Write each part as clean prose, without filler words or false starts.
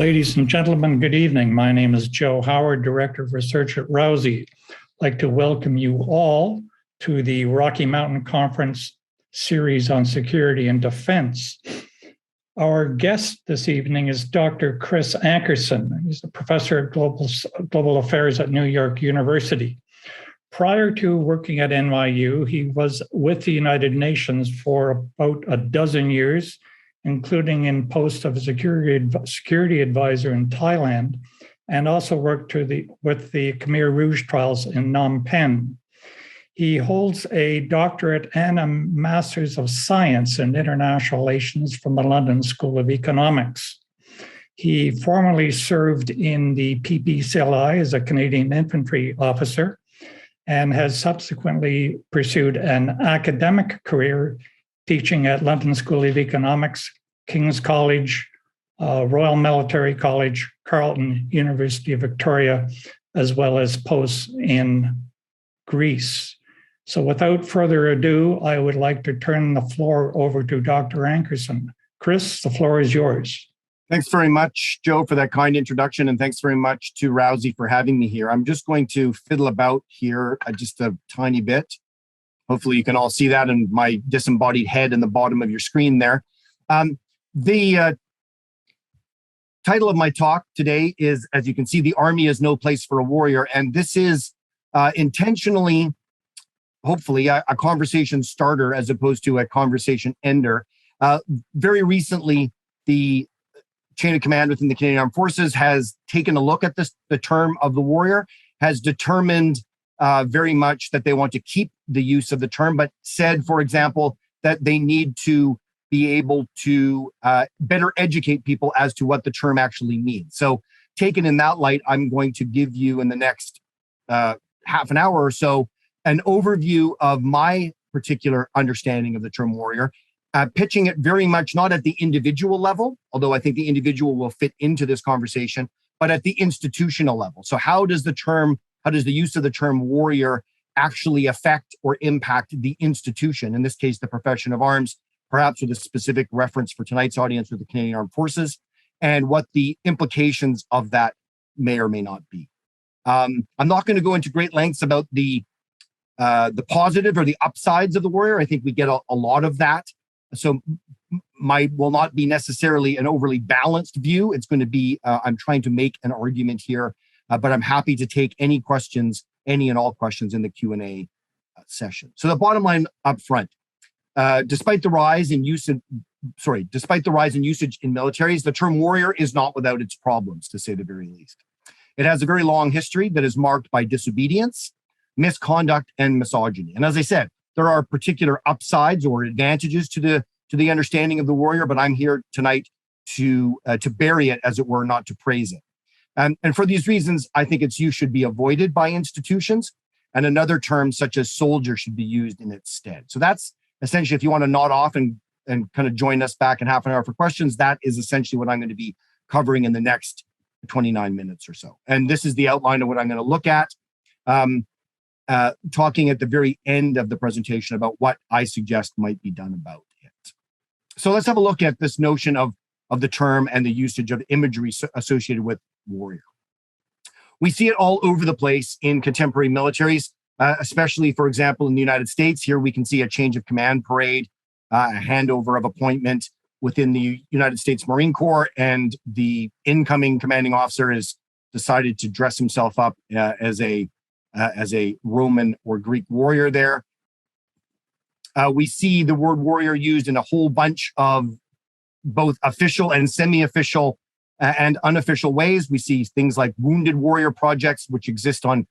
Ladies and gentlemen, good evening. My name is Joe Howard, Director of Research at RAUSI. I'd like to welcome you all to the Rocky Mountain Conference series on security and defense. Our guest this evening is Dr. Chris Ankersen. He's a professor of global affairs at New York University. Prior to working at NYU, he was with the United Nations for about a dozen years, including in post of security advisor in Thailand, and also worked with the Khmer Rouge trials in Phnom Penh. He holds a doctorate and a master's of science in international relations from the London School of Economics. He formerly served in the PPCLI as a Canadian infantry officer and has subsequently pursued an academic career teaching at London School of Economics, King's College, Royal Military College, Carleton, University of Victoria, as well as posts in Greece. So without further ado, I would like to turn the floor over to Dr. Ankersen. Chris, the floor is yours. Thanks very much, Joe, for that kind introduction, and thanks very much to RAUSI for having me here. I'm just going to fiddle about here just a tiny bit. Hopefully you can all see that in my disembodied head in the bottom of your screen there. The title of my talk today is, as you can see, The Army is No Place for a Warrior. And this is intentionally, hopefully, a conversation starter as opposed to a conversation ender. Very recently, the chain of command within the Canadian Armed Forces has taken a look at the term of the warrior, has determined very much that they want to keep the use of the term, but said, for example, that they need to be able to better educate people as to what the term actually means. So taken in that light, I'm going to give you in the next half an hour or so an overview of my particular understanding of the term warrior, pitching it very much not at the individual level, although I think the individual will fit into this conversation, but at the institutional level. So how does the use of the term warrior actually affect or impact the institution, in this case, the profession of arms, perhaps with a specific reference for tonight's audience with the Canadian Armed Forces, and what the implications of that may or may not be. I'm not going to go into great lengths about the positive or the upsides of the warrior. I think we get a lot of that. So will not be necessarily an overly balanced view. It's going to be, I'm trying to make an argument here, but I'm happy to take any questions, any and all questions in the Q&A session. So the bottom line up front, despite the rise in usage in militaries, the term warrior is not without its problems, to say the very least. It has a very long history that is marked by disobedience, misconduct, and misogyny. And as I said, there are particular upsides or advantages to the understanding of the warrior, but I'm here tonight to bury it, as it were, not to praise it. And for these reasons, I think its use should be avoided by institutions, and another term such as soldier should be used in its stead. So that's essentially, if you want to nod off and kind of join us back in half an hour for questions, that is essentially what I'm going to be covering in the next 29 minutes or so. And this is the outline of what I'm going to look at. Talking at the very end of the presentation about what I suggest might be done about it. So let's have a look at this notion of the term and the usage of imagery associated with warrior. We see it all over the place in contemporary militaries, especially, for example, in the United States. Here we can see a change of command parade, a handover of appointment within the United States Marine Corps, and the incoming commanding officer has decided to dress himself up as a Roman or Greek warrior there. We see the word warrior used in a whole bunch of both official and semi-official and unofficial ways. We see things like wounded warrior projects, which exist on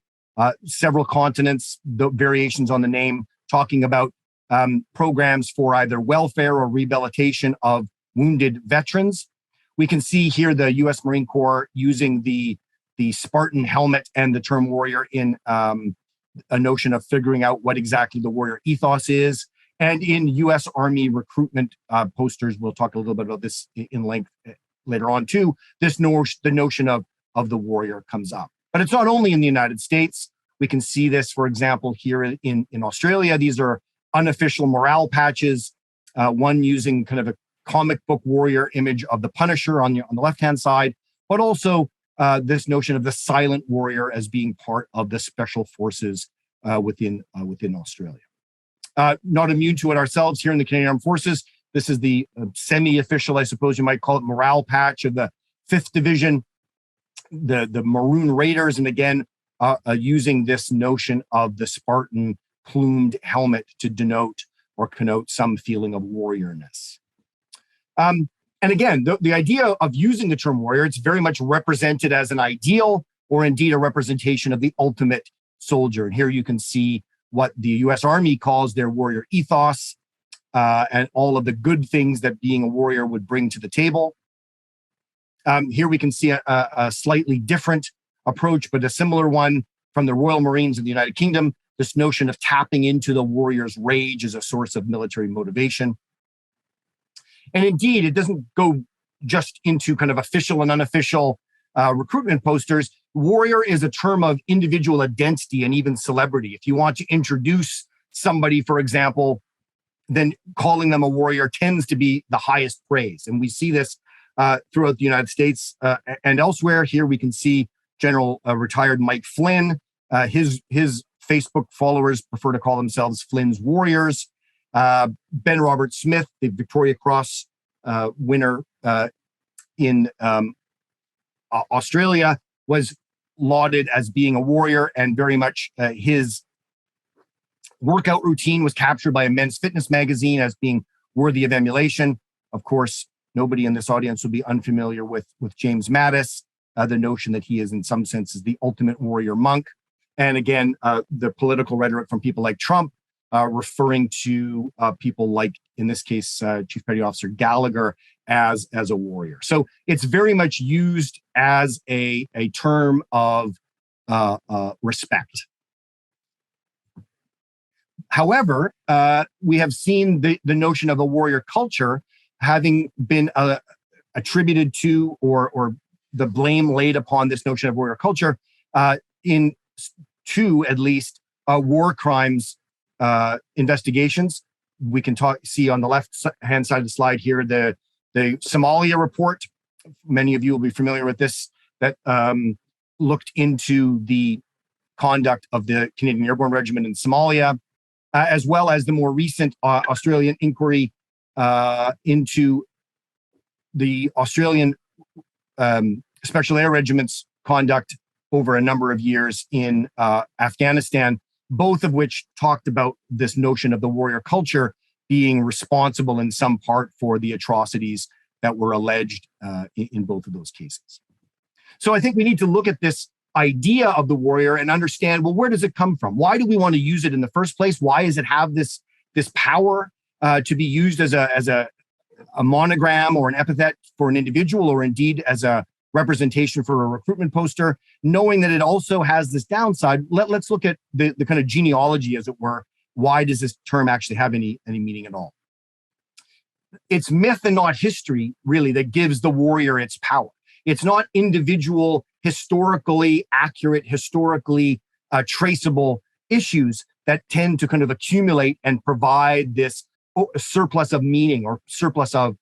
several continents, the variations on the name, talking about programs for either welfare or rehabilitation of wounded veterans. We can see here the U.S. Marine Corps using the Spartan helmet and the term warrior in a notion of figuring out what exactly the warrior ethos is. And in U.S. Army recruitment posters, we'll talk a little bit about this in length later on too, the notion of the warrior comes up. But it's not only in the United States. We can see this, for example, here in Australia. These are unofficial morale patches, one using kind of a comic book warrior image of the Punisher on the left-hand side, but also this notion of the silent warrior as being part of the special forces within Australia. Not immune to it ourselves here in the Canadian Armed Forces. This is the semi-official, I suppose you might call it, morale patch of the 5th Division, the Maroon Raiders, and again, using this notion of the Spartan plumed helmet to denote or connote some feeling of warriorness. And again, the idea of using the term warrior, it's very much represented as an ideal or indeed a representation of the ultimate soldier. And here you can see what the US Army calls their warrior ethos, and all of the good things that being a warrior would bring to the table. Here we can see a slightly different approach, but a similar one from the Royal Marines of the United Kingdom, this notion of tapping into the warrior's rage as a source of military motivation. And indeed, it doesn't go just into kind of official and unofficial recruitment posters. Warrior is a term of individual identity and even celebrity. If you want to introduce somebody, for example, then calling them a warrior tends to be the highest praise. And we see this throughout the United States and elsewhere. Here we can see General retired Mike Flynn. His Facebook followers prefer to call themselves Flynn's Warriors. Ben Robert Smith, the Victoria Cross winner in Australia, was lauded as being a warrior, and very much his workout routine was captured by a men's fitness magazine as being worthy of emulation. Of course, nobody in this audience will be unfamiliar with James Mattis, the notion that he is in some senses the ultimate warrior monk. And again, the political rhetoric from people like Trump, referring to people like, in this case, Chief Petty Officer Gallagher as a warrior. So it's very much used as a term of respect. However, we have seen the notion of a warrior culture having been attributed to or the blame laid upon this notion of warrior culture in two, at least, war crimes investigations. We can see on the left-hand side of the slide here the Somalia Report. Many of you will be familiar with this, that looked into the conduct of the Canadian Airborne Regiment in Somalia, as well as the more recent Australian inquiry into the Australian Special Air Regiment's conduct over a number of years in Afghanistan, both of which talked about this notion of the warrior culture being responsible in some part for the atrocities that were alleged in both of those cases. So I think we need to look at this idea of the warrior and understand, well, where does it come from? Why do we want to use it in the first place? Why does it have this power to be used as a monogram or an epithet for an individual, or indeed as a representation for a recruitment poster, knowing that it also has this downside? Let's look at the kind of genealogy, as it were. Why does this term actually have any meaning at all? It's myth and not history, really, that gives the warrior its power. It's not individual, historically accurate, historically traceable issues that tend to kind of accumulate and provide this surplus of meaning or surplus of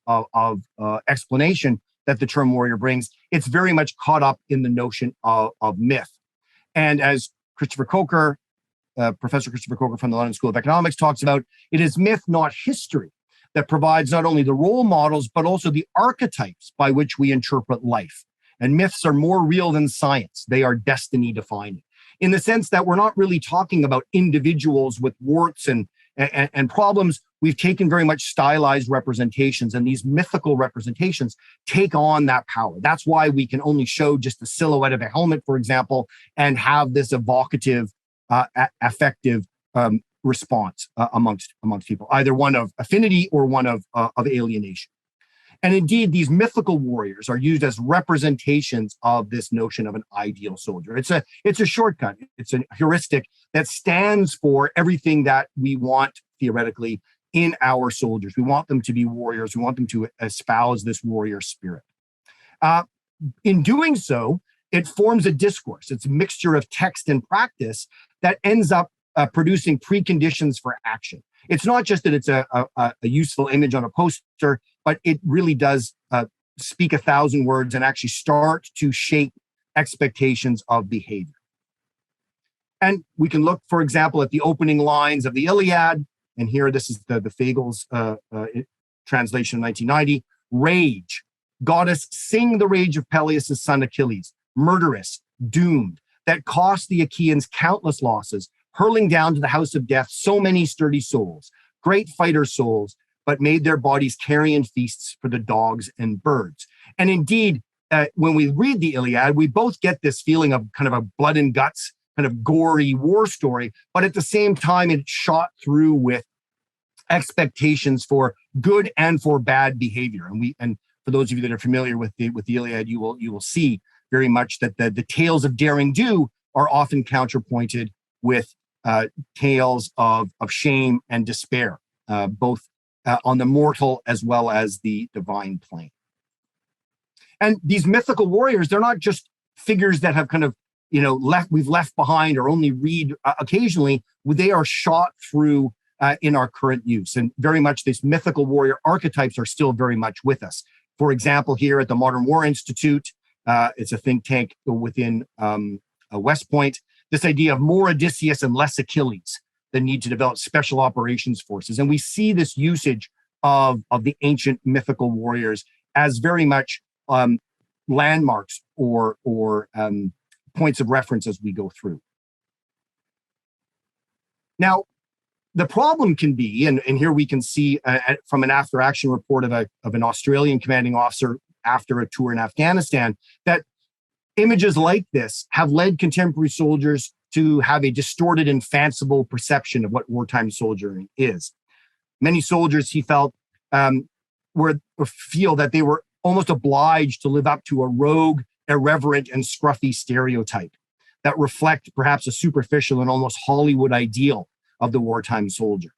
explanation that the term warrior brings. It's very much caught up in the notion of myth. And as Christopher Coker, Professor Christopher Coker from the London School of Economics talks about, it is myth, not history, that provides not only the role models, but also the archetypes by which we interpret life. And myths are more real than science. They are destiny defining, in the sense that we're not really talking about individuals with warts and problems. We've taken very much stylized representations, and these mythical representations take on that power. That's why we can only show just the silhouette of a helmet, for example, and have this evocative, affective response amongst people, either one of affinity or one of alienation. And indeed, these mythical warriors are used as representations of this notion of an ideal soldier. It's a shortcut. It's a heuristic that stands for everything that we want, theoretically, in our soldiers. We want them to be warriors. We want them to espouse this warrior spirit. In doing so, it forms a discourse. It's a mixture of text and practice that ends up producing preconditions for action. It's not just that it's a useful image on a poster, but it really does speak 1,000 words and actually start to shape expectations of behavior. And we can look, for example, at the opening lines of the Iliad. And here, this is the Fagel's translation in 1990. Rage. Goddess, sing the rage of Peleus' son Achilles. Murderous, doomed, that cost the Achaeans countless losses, hurling down to the house of death so many sturdy souls, great fighter souls, but made their bodies carrion feasts for the dogs and birds. And indeed, when we read the Iliad, we both get this feeling of kind of a blood and guts, kind of gory war story, but at the same time, it's shot through with expectations for good and for bad behavior. And for those of you that are familiar with the Iliad, you will see very much that the tales of daring do are often counterpointed with tales of shame and despair, both on the mortal as well as the divine plane. And these mythical warriors, they're not just figures that have kind of, we've left behind or only read occasionally. They are shot through in our current use. And very much these mythical warrior archetypes are still very much with us. For example, here at the Modern War Institute, it's a think tank within West Point, this idea of more Odysseus and less Achilles, the need to develop special operations forces. And we see this usage of the ancient mythical warriors as very much landmarks or points of reference as we go through. Now, the problem can be, and here we can see from an after-action report of an Australian commanding officer after a tour in Afghanistan, that images like this have led contemporary soldiers to have a distorted and fanciful perception of what wartime soldiering is. Many soldiers, he felt, feel that they were almost obliged to live up to a rogue, irreverent, and scruffy stereotype that reflect perhaps a superficial and almost Hollywood ideal of the wartime soldier.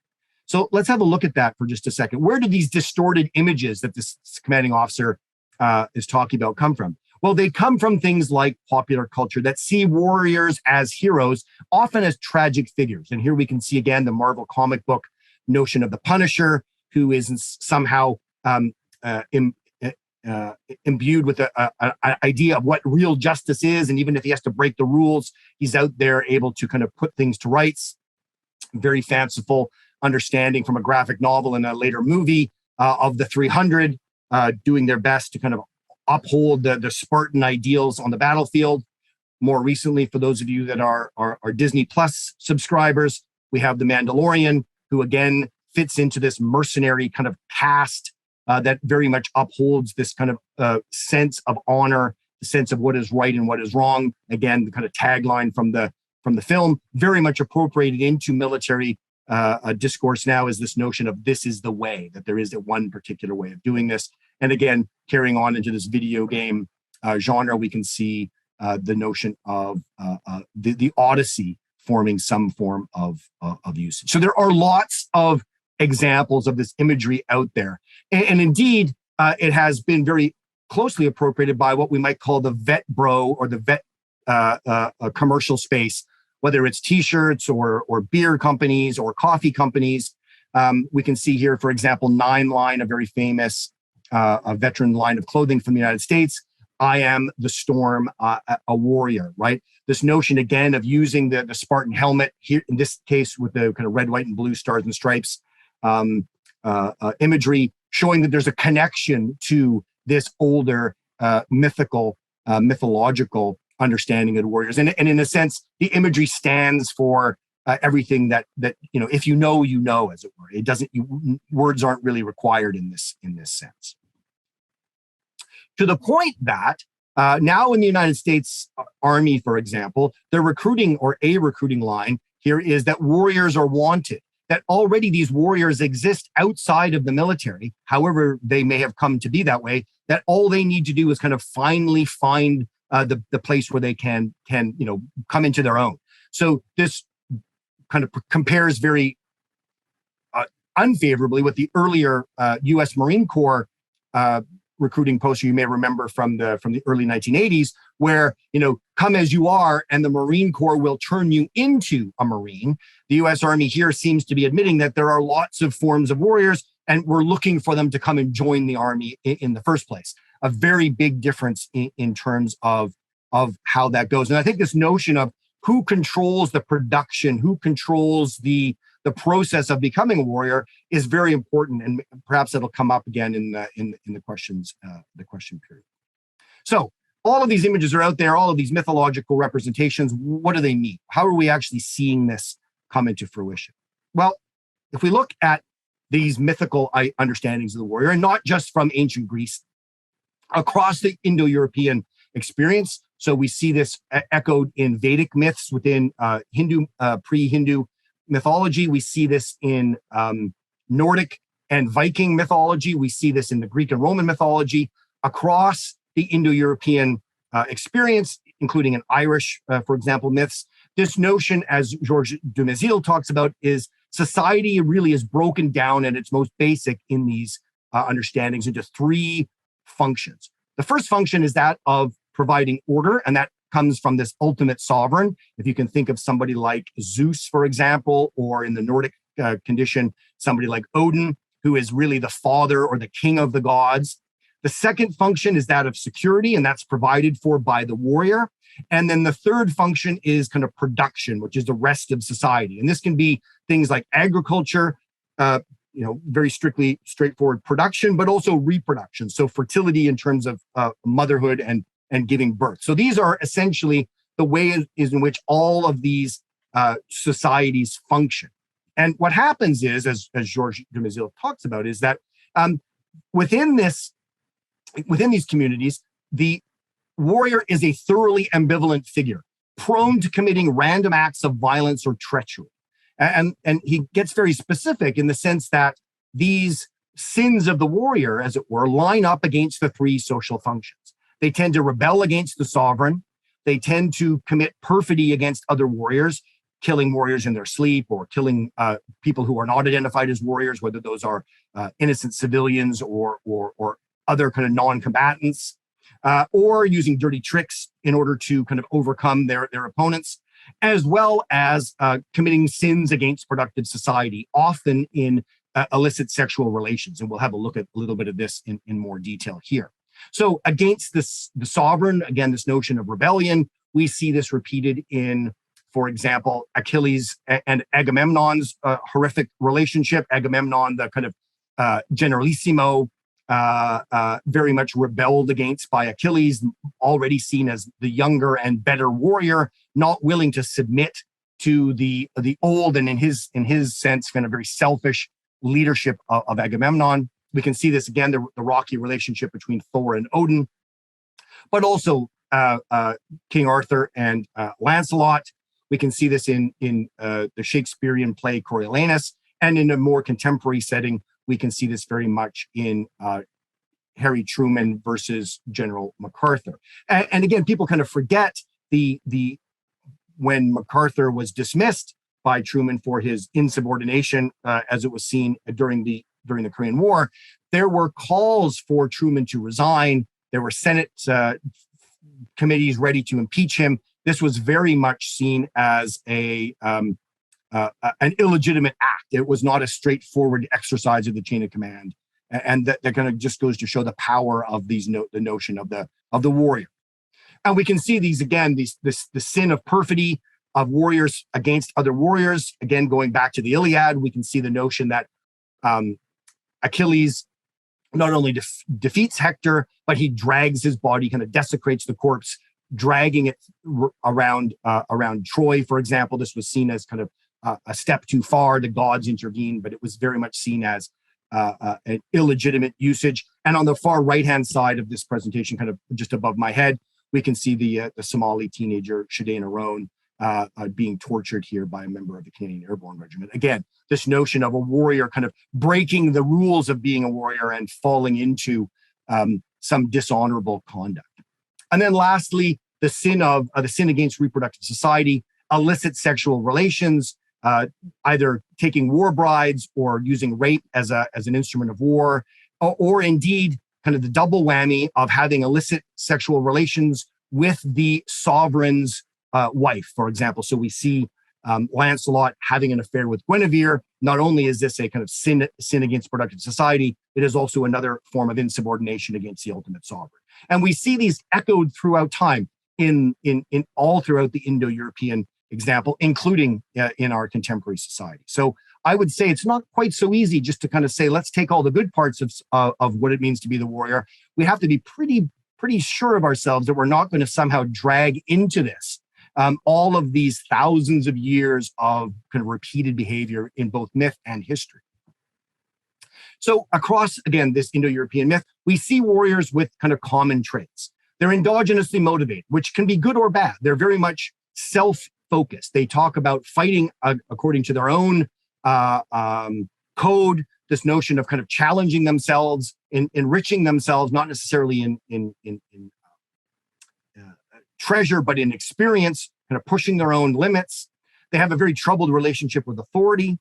So let's have a look at that for just a second. Where do these distorted images that this commanding officer is talking about come from? Well, they come from things like popular culture that see warriors as heroes, often as tragic figures. And here we can see again the Marvel comic book notion of the Punisher, who is somehow imbued with an idea of what real justice is. And even if he has to break the rules, he's out there able to kind of put things to rights. Very fanciful understanding from a graphic novel and a later movie of the 300 doing their best to kind of uphold the Spartan ideals on the battlefield. More recently, for those of you that are Disney Plus subscribers, we have The Mandalorian, who again fits into this mercenary kind of caste that very much upholds this kind of sense of honor, the sense of what is right and what is wrong. Again, the kind of tagline from the film, very much appropriated into military discourse now, is this notion of this is the way, that there is one particular way of doing this. And again, carrying on into this video game genre, we can see the notion of the Odyssey forming some form of usage. So there are lots of examples of this imagery out there. And indeed, it has been very closely appropriated by what we might call the vet bro or the vet commercial space, whether it's T-shirts or beer companies or coffee companies. We can see here, for example, 9 Line, a very famous a veteran line of clothing from the United States. I am the storm, a warrior, right? This notion again of using the Spartan helmet here, in this case with the kind of red, white, and blue stars and stripes imagery, showing that there's a connection to this older mythological understanding of the warriors. And in a sense, the imagery stands for everything that if you know, as it were. It doesn't. Words aren't really required in this sense. To the point that now in the United States Army, for example, the recruiting or a recruiting line here is that warriors are wanted. That already these warriors exist outside of the military, however they may have come to be that way. That all they need to do is kind of finally find the place where they can come into their own. So this kind of compares very unfavorably with the earlier U.S. Marine Corps recruiting poster you may remember from the early 1980s, where come as you are, and the Marine Corps will turn you into a Marine. The U.S. Army here seems to be admitting that there are lots of forms of warriors, and we're looking for them to come and join the Army in the first place. a very big difference in terms of how that goes. And I think this notion of who controls the production, who controls the process of becoming a warrior is very important, and perhaps it'll come up again in the questions, the question period. So all of these images are out there, all of these mythological representations. What do they mean? How are we actually seeing this come into fruition? Well, if we look at these mythical understandings of the warrior, and not just from ancient Greece, across the Indo-European experience. So we see this echoed in Vedic myths within Hindu, pre-Hindu mythology. We see this in Nordic and Viking mythology. We see this in the Greek and Roman mythology. Across the Indo-European experience, including in Irish, for example, myths, this notion, as Georges Dumézil talks about, is society really is broken down at its most basic in these understandings into three functions. The first function is that of providing order, and that comes from this ultimate sovereign. If you can think of somebody like Zeus, for example, or in the Nordic condition, somebody like Odin, who is really the father or the king of the gods. The second function is that of security, and that's provided for by the warrior. And then the third function is kind of production, which is the rest of society. And this can be things like agriculture, very strictly straightforward production, but also reproduction. So fertility in terms of motherhood and giving birth. So these are essentially the way in which all of these societies function. And what happens is, as Georges Dumézil talks about, is that within these communities, the warrior is a thoroughly ambivalent figure, prone to committing random acts of violence or treachery. And he gets very specific in the sense that these sins of the warrior, as it were, line up against the three social functions. They tend to rebel against the sovereign. They tend to commit perfidy against other warriors, killing warriors in their sleep or killing people who are not identified as warriors, whether those are innocent civilians or other kind of non-combatants, or using dirty tricks in order to kind of overcome their opponents, as well as committing sins against productive society, often in illicit sexual relations. And we'll have a look at a little bit of this in more detail here. So against the sovereign, again, this notion of rebellion, we see this repeated in, for example, Achilles and Agamemnon's horrific relationship. Agamemnon, the kind of generalissimo, very much rebelled against by Achilles, already seen as the younger and better warrior, not willing to submit to the old and in his sense, kind of very selfish leadership of Agamemnon. We can see this again, the rocky relationship between Thor and Odin, but also King Arthur and Lancelot. We can see this in the Shakespearean play Coriolanus, and in a more contemporary setting, we can see this very much in Harry Truman versus General Macarthur. And again, people kind of forget when Macarthur was dismissed by Truman for his insubordination, as it was seen during the Korean War, there were calls for Truman to resign. There were Senate committees ready to impeach him. This was very much seen as an illegitimate act. It was not a straightforward exercise of the chain of command, and that kind of just goes to show the power of the notion of the warrior. And we can see these again, the sin of perfidy of warriors against other warriors. Again, going back to the Iliad, we can see the notion that Achilles not only defeats Hector, but he drags his body, kind of desecrates the corpse, dragging it around Troy, for example. This was seen as kind of a step too far. The gods intervened, but it was very much seen as an illegitimate usage. And on the far right-hand side of this presentation, kind of just above my head, we can see the Somali teenager, Shadena Roan, being tortured here by a member of the Canadian Airborne Regiment. Again, this notion of a warrior kind of breaking the rules of being a warrior and falling into some dishonorable conduct. And then lastly, the sin against reproductive society, illicit sexual relations, either taking war brides or using rape as an instrument of war, or indeed kind of the double whammy of having illicit sexual relations with the sovereign's wife, for example. So we see Lancelot having an affair with Guinevere. Not only is this a kind of sin against productive society, it is also another form of insubordination against the ultimate sovereign. And we see these echoed throughout time in all throughout the Indo-European example, including in our contemporary society. So I would say it's not quite so easy just to kind of say, let's take all the good parts of what it means to be the warrior. We have to be pretty sure of ourselves that we're not going to somehow drag into this all of these thousands of years of kind of repeated behavior in both myth and history. So across, again, this Indo-European myth, we see warriors with kind of common traits. They're endogenously motivated, which can be good or bad. They're very much self-focused. They talk about fighting according to their own code, this notion of kind of challenging themselves, enriching themselves, not necessarily in treasure, but in experience, kind of pushing their own limits. They have a very troubled relationship with authority.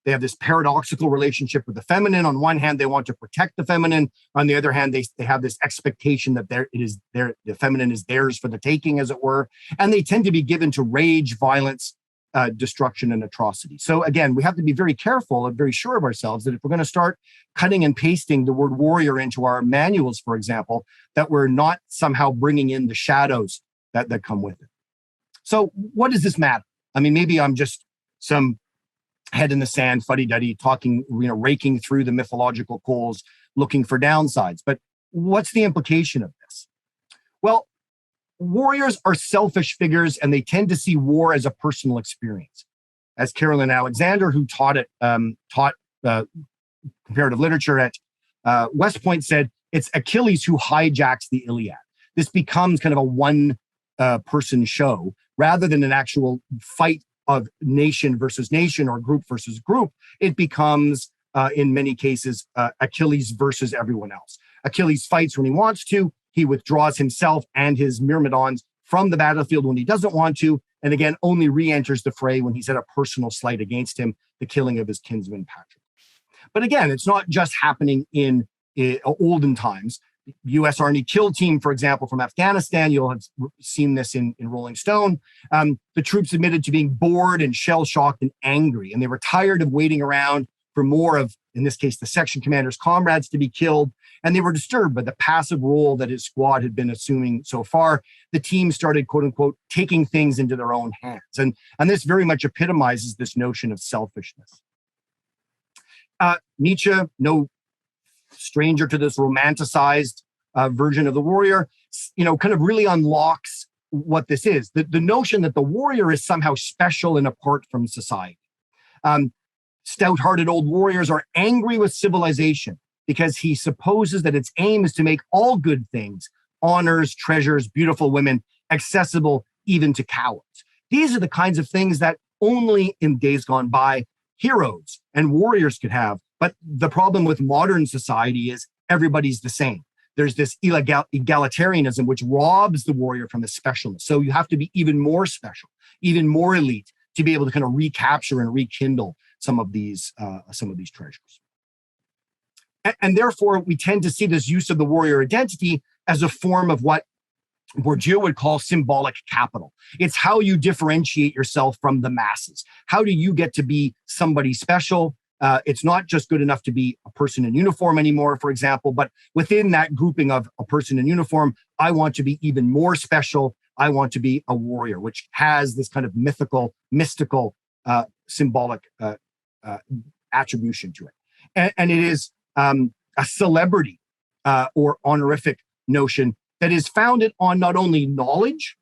They have this paradoxical relationship with the feminine. On one hand, they want to protect the feminine. On the other hand, they have this expectation that the feminine is theirs for the taking, as it were. And they tend to be given to rage, violence, destruction, and atrocity. So again, we have to be very careful and very sure of ourselves that if we're going to start cutting and pasting the word warrior into our manuals, for example, that we're not somehow bringing in the shadows that come with it. So what does this matter? I mean, maybe I'm just some head in the sand, fuddy-duddy, talking, raking through the mythological coals, looking for downsides. But what's the implication of this? Well, warriors are selfish figures, and they tend to see war as a personal experience. As Carolyn Alexander, who taught comparative literature at West Point, said, it's Achilles who hijacks the Iliad. This becomes kind of a one-person show rather than an actual fight of nation versus nation or group versus group. It becomes, in many cases, Achilles versus everyone else. Achilles fights when he wants to. He withdraws himself and his myrmidons from the battlefield when he doesn't want to, and again, only re-enters the fray when he's had a personal slight against him, the killing of his kinsman Patrick. But again, it's not just happening in olden times. U.S. Army kill team, for example, from Afghanistan, you'll have seen this in Rolling Stone. The troops admitted to being bored and shell-shocked and angry, and they were tired of waiting around for more of, in this case, the section commander's comrades to be killed, and they were disturbed by the passive role that his squad had been assuming so far. The team started, quote unquote, taking things into their own hands, and this very much epitomizes this notion of selfishness. Nietzsche, no stranger to this romanticized version of the warrior, kind of really unlocks what this is. The notion that the warrior is somehow special and apart from society. Stout-hearted old warriors are angry with civilization because he supposes that its aim is to make all good things, honors, treasures, beautiful women, accessible even to cowards. These are the kinds of things that only in days gone by heroes and warriors could have. But the problem with modern society is everybody's the same. There's this egalitarianism which robs the warrior from his specialness. So you have to be even more special, even more elite to be able to kind of recapture and rekindle some of these treasures. And therefore, we tend to see this use of the warrior identity as a form of what Bourdieu would call symbolic capital. It's how you differentiate yourself from the masses. How do you get to be somebody special? It's not just good enough to be a person in uniform anymore, for example, but within that grouping of a person in uniform, I want to be even more special. I want to be a warrior, which has this kind of mystical, symbolic attribution to it. And it is a celebrity or honorific notion that is founded on not only knowledge,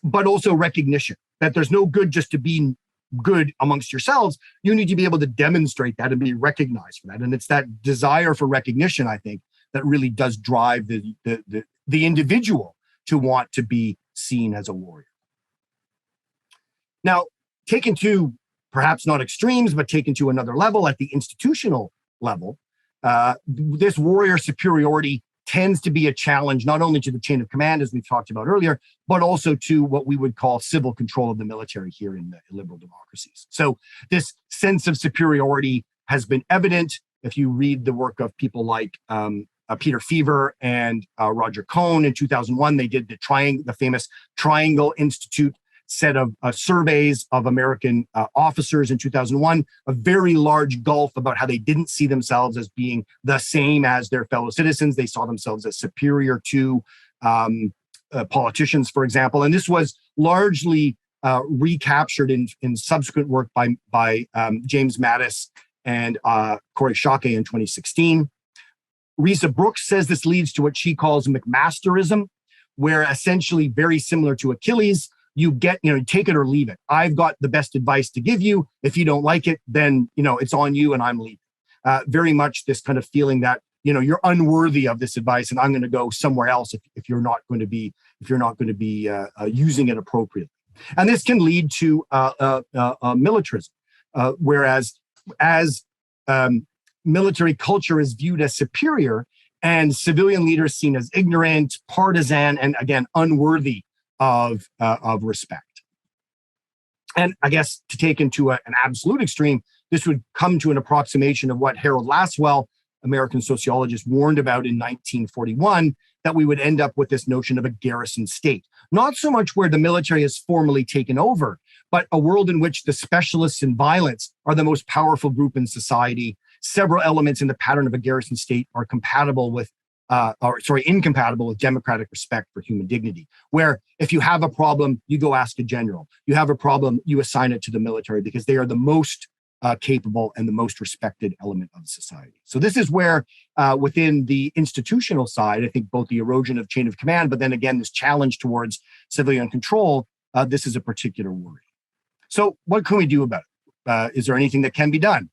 but also recognition, that there's no good just to be good amongst yourselves. You need to be able to demonstrate that and be recognized for that. And it's that desire for recognition, I think, that really does drive the individual to want to be seen as a warrior. Now, taken to perhaps not extremes, but taken to another level at the institutional level, this warrior superiority tends to be a challenge not only to the chain of command, as we've talked about earlier, but also to what we would call civil control of the military here in the liberal democracies. So this sense of superiority has been evident. If you read the work of people like Peter Fever and Roger Cohn in 2001, they did the famous Triangle Institute set of surveys of American officers in 2001, a very large gulf about how they didn't see themselves as being the same as their fellow citizens. They saw themselves as superior to politicians, for example. And this was largely recaptured in subsequent work by James Mattis and Corey Shake in 2016. Risa Brooks says this leads to what she calls McMasterism, where essentially very similar to Achilles, you get, take it or leave it. I've got the best advice to give you. If you don't like it, then, it's on you and I'm leaving. Very much this kind of feeling that, you're unworthy of this advice and I'm going to go somewhere else if you're not going to be using it appropriately. And this can lead to militarism, whereas as military culture is viewed as superior and civilian leaders seen as ignorant, partisan, and again, unworthy of respect. And I guess to take into an absolute extreme, this would come to an approximation of what Harold Lasswell, American sociologist, warned about in 1941, that we would end up with this notion of a garrison state. Not so much where the military has formally taken over, but a world in which the specialists in violence are the most powerful group in society. Several elements in the pattern of a garrison state are incompatible with democratic respect for human dignity, where if you have a problem, you go ask a general. You have a problem, you assign it to the military because they are the most capable and the most respected element of society. So this is where within the institutional side, I think both the erosion of chain of command, but then again, this challenge towards civilian control, this is a particular worry. So what can we do about it? Is there anything that can be done?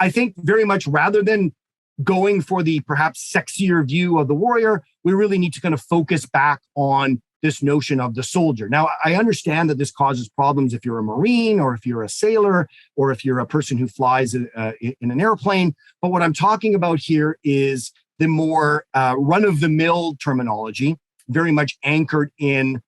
I think very much rather than going for the perhaps sexier view of the warrior, we really need to kind of focus back on this notion of the soldier. Now, I understand that this causes problems if you're a Marine or if you're a sailor or if you're a person who flies in an airplane. But what I'm talking about here is the more run-of-the-mill terminology, very much anchored in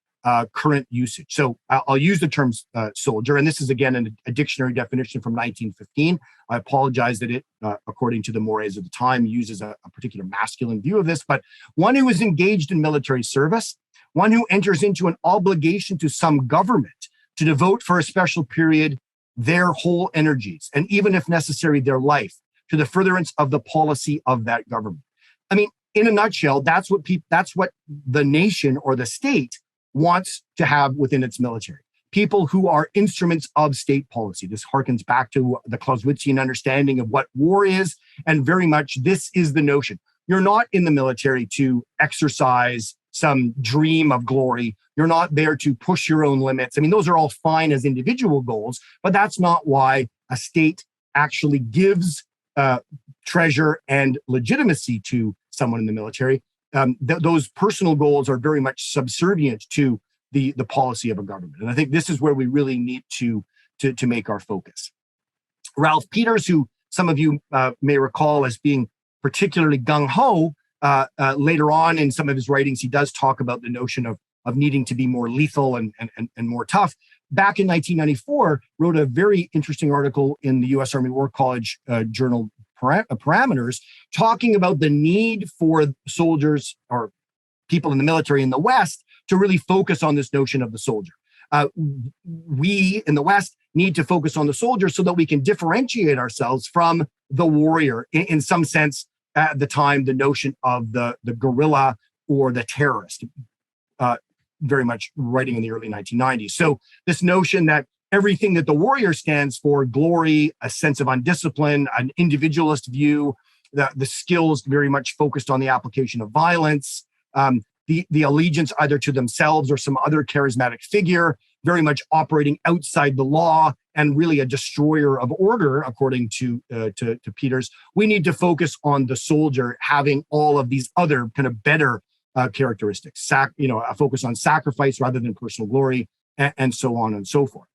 current usage. So I'll use the term soldier, and this is again a dictionary definition from 1915. I apologize that it, according to the mores of the time, uses a particular masculine view of this, but one who is engaged in military service, one who enters into an obligation to some government to devote for a special period their whole energies, and even if necessary, their life, to the furtherance of the policy of that government. I mean, in a nutshell, that's what the nation or the state wants to have within its military. People who are instruments of state policy. This harkens back to the Clausewitzian understanding of what war is, and very much this is the notion. You're not in the military to exercise some dream of glory. You're not there to push your own limits. I mean, those are all fine as individual goals, but that's not why a state actually gives treasure and legitimacy to someone in the military. Those personal goals are very much subservient to the policy of a government. And I think this is where we really need to make our focus. Ralph Peters, who some of you may recall as being particularly gung-ho, later on in some of his writings, he does talk about the notion of needing to be more lethal and more tough. Back in 1994, wrote a very interesting article in the U.S. Army War College journal Parameters, talking about the need for soldiers or people in the military in the West to really focus on this notion of the soldier. We in the West need to focus on the soldier so that we can differentiate ourselves from the warrior. In some sense, at the time, the notion of the guerrilla or the terrorist, very much writing in the early 1990s. So this notion that everything that the warrior stands for, glory, a sense of undiscipline, an individualist view, the skills very much focused on the application of violence, the allegiance either to themselves or some other charismatic figure, very much operating outside the law and really a destroyer of order, according to Peters. We need to focus on the soldier having all of these other kind of better characteristics, a focus on sacrifice rather than personal glory, and so on and so forth.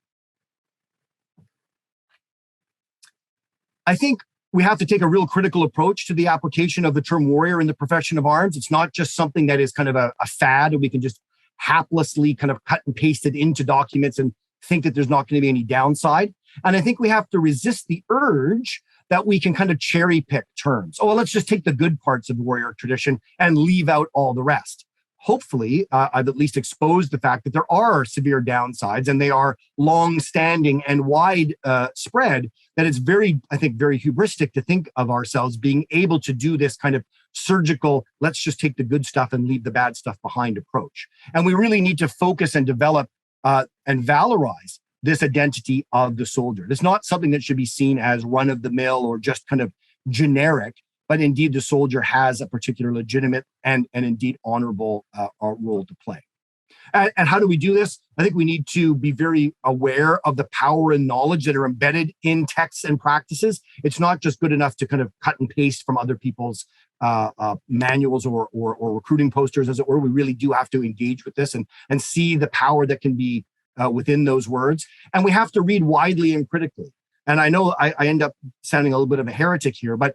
I think we have to take a real critical approach to the application of the term warrior in the profession of arms. It's not just something that is kind of a fad and we can just haplessly kind of cut and paste it into documents and think that there's not going to be any downside. And I think we have to resist the urge that we can kind of cherry pick terms. Oh, well, let's just take the good parts of the warrior tradition and leave out all the rest. hopefully, I've at least exposed the fact that there are severe downsides, and they are long-standing and wide spread, that it's very, I think, very hubristic to think of ourselves being able to do this kind of surgical, let's just take the good stuff and leave the bad stuff behind approach. And we really need to focus and develop and valorize this identity of the soldier. It's not something that should be seen as run-of-the-mill or just kind of generic, but indeed the soldier has a particular legitimate and indeed honorable role to play. And how do we do this? I think we need to be very aware of the power and knowledge that are embedded in texts and practices. It's not just good enough to kind of cut and paste from other people's manuals or recruiting posters, as it were. We really do have to engage with this and see the power that can be within those words. And we have to read widely and critically. And I know I end up sounding a little bit of a heretic here, but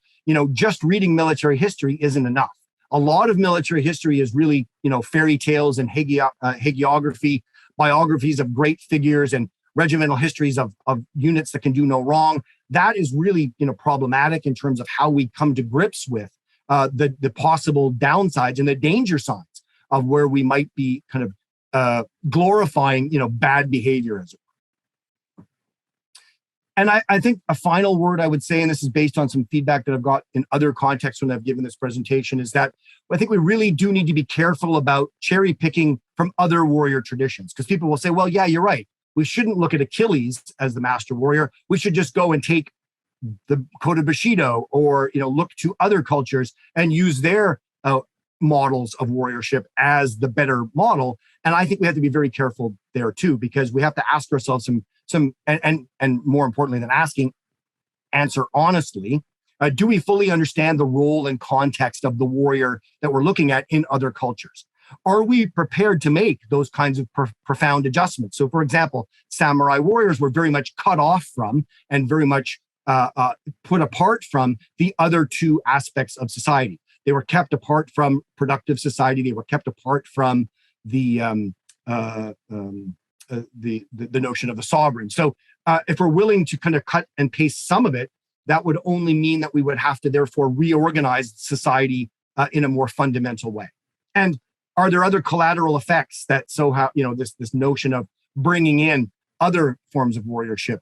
just reading military history isn't enough. A lot of military history is really, fairy tales and hagiography, biographies of great figures and regimental histories of units that can do no wrong. That is really, problematic in terms of how we come to grips with the possible downsides and the danger signs of where we might be kind of glorifying, bad behavior as it were. And I think a final word I would say, and this is based on some feedback that I've got in other contexts when I've given this presentation, is that I think we really do need to be careful about cherry picking from other warrior traditions, because people will say, well, yeah, you're right. We shouldn't look at Achilles as the master warrior. We should just go and take the Code of Bushido or, look to other cultures and use their models of warriorship as the better model. And I think we have to be very careful there too, because we have to ask ourselves some and more importantly than asking, answer honestly, do we fully understand the role and context of the warrior that we're looking at in other cultures? Are we prepared to make those kinds of profound adjustments? So for example, samurai warriors were very much cut off from and very much put apart from the other two aspects of society. They were kept apart from productive society. They were kept apart from the notion of the sovereign. So if we're willing to kind of cut and paste some of it, that would only mean that we would have to therefore reorganize society in a more fundamental way. And are there other collateral effects that this notion of bringing in other forms of warriorship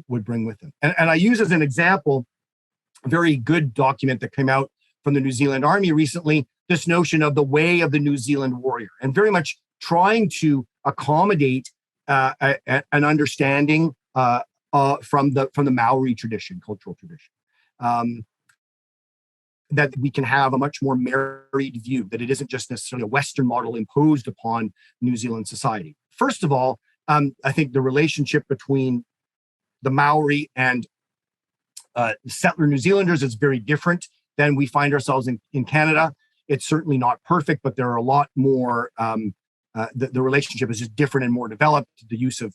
would bring with them? And I use as an example a very good document that came out from the New Zealand Army recently, this notion of the way of the New Zealand warrior, and very much trying to accommodate an understanding from the Maori tradition, cultural tradition, that we can have a much more married view, that it isn't just necessarily a Western model imposed upon New Zealand society. First of all, I think the relationship between the Maori and settler New Zealanders is very different than we find ourselves in Canada. It's certainly not perfect, but there are a lot more, the relationship is just different and more developed. The use of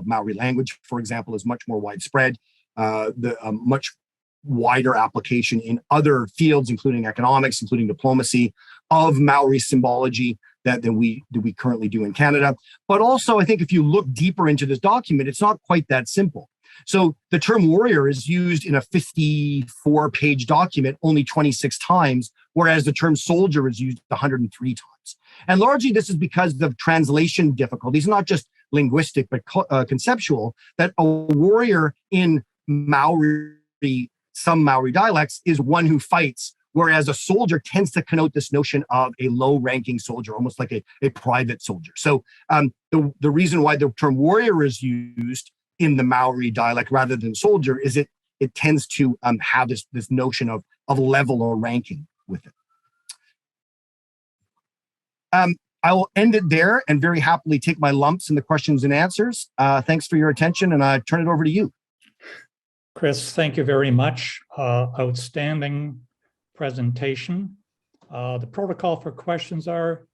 Maori language, for example, is much more widespread. The much wider application in other fields, including economics, including diplomacy, of Maori symbology than we currently do in Canada. But also, I think if you look deeper into this document, it's not quite that simple. So the term warrior is used in a 54-page document only 26 times, whereas the term soldier is used 103 times. And largely this is because of translation difficulties, not just linguistic, but conceptual, that a warrior in some Maori dialects is one who fights, whereas a soldier tends to connote this notion of a low-ranking soldier, almost like a private soldier. So the reason why the term warrior is used in the Maori dialect rather than soldier is it tends to have this notion of level or ranking with it. I will end it there and very happily take my lumps in the questions and answers. Thanks for your attention, and I turn it over to you. Chris, thank you very much. Outstanding presentation. The protocol for questions are,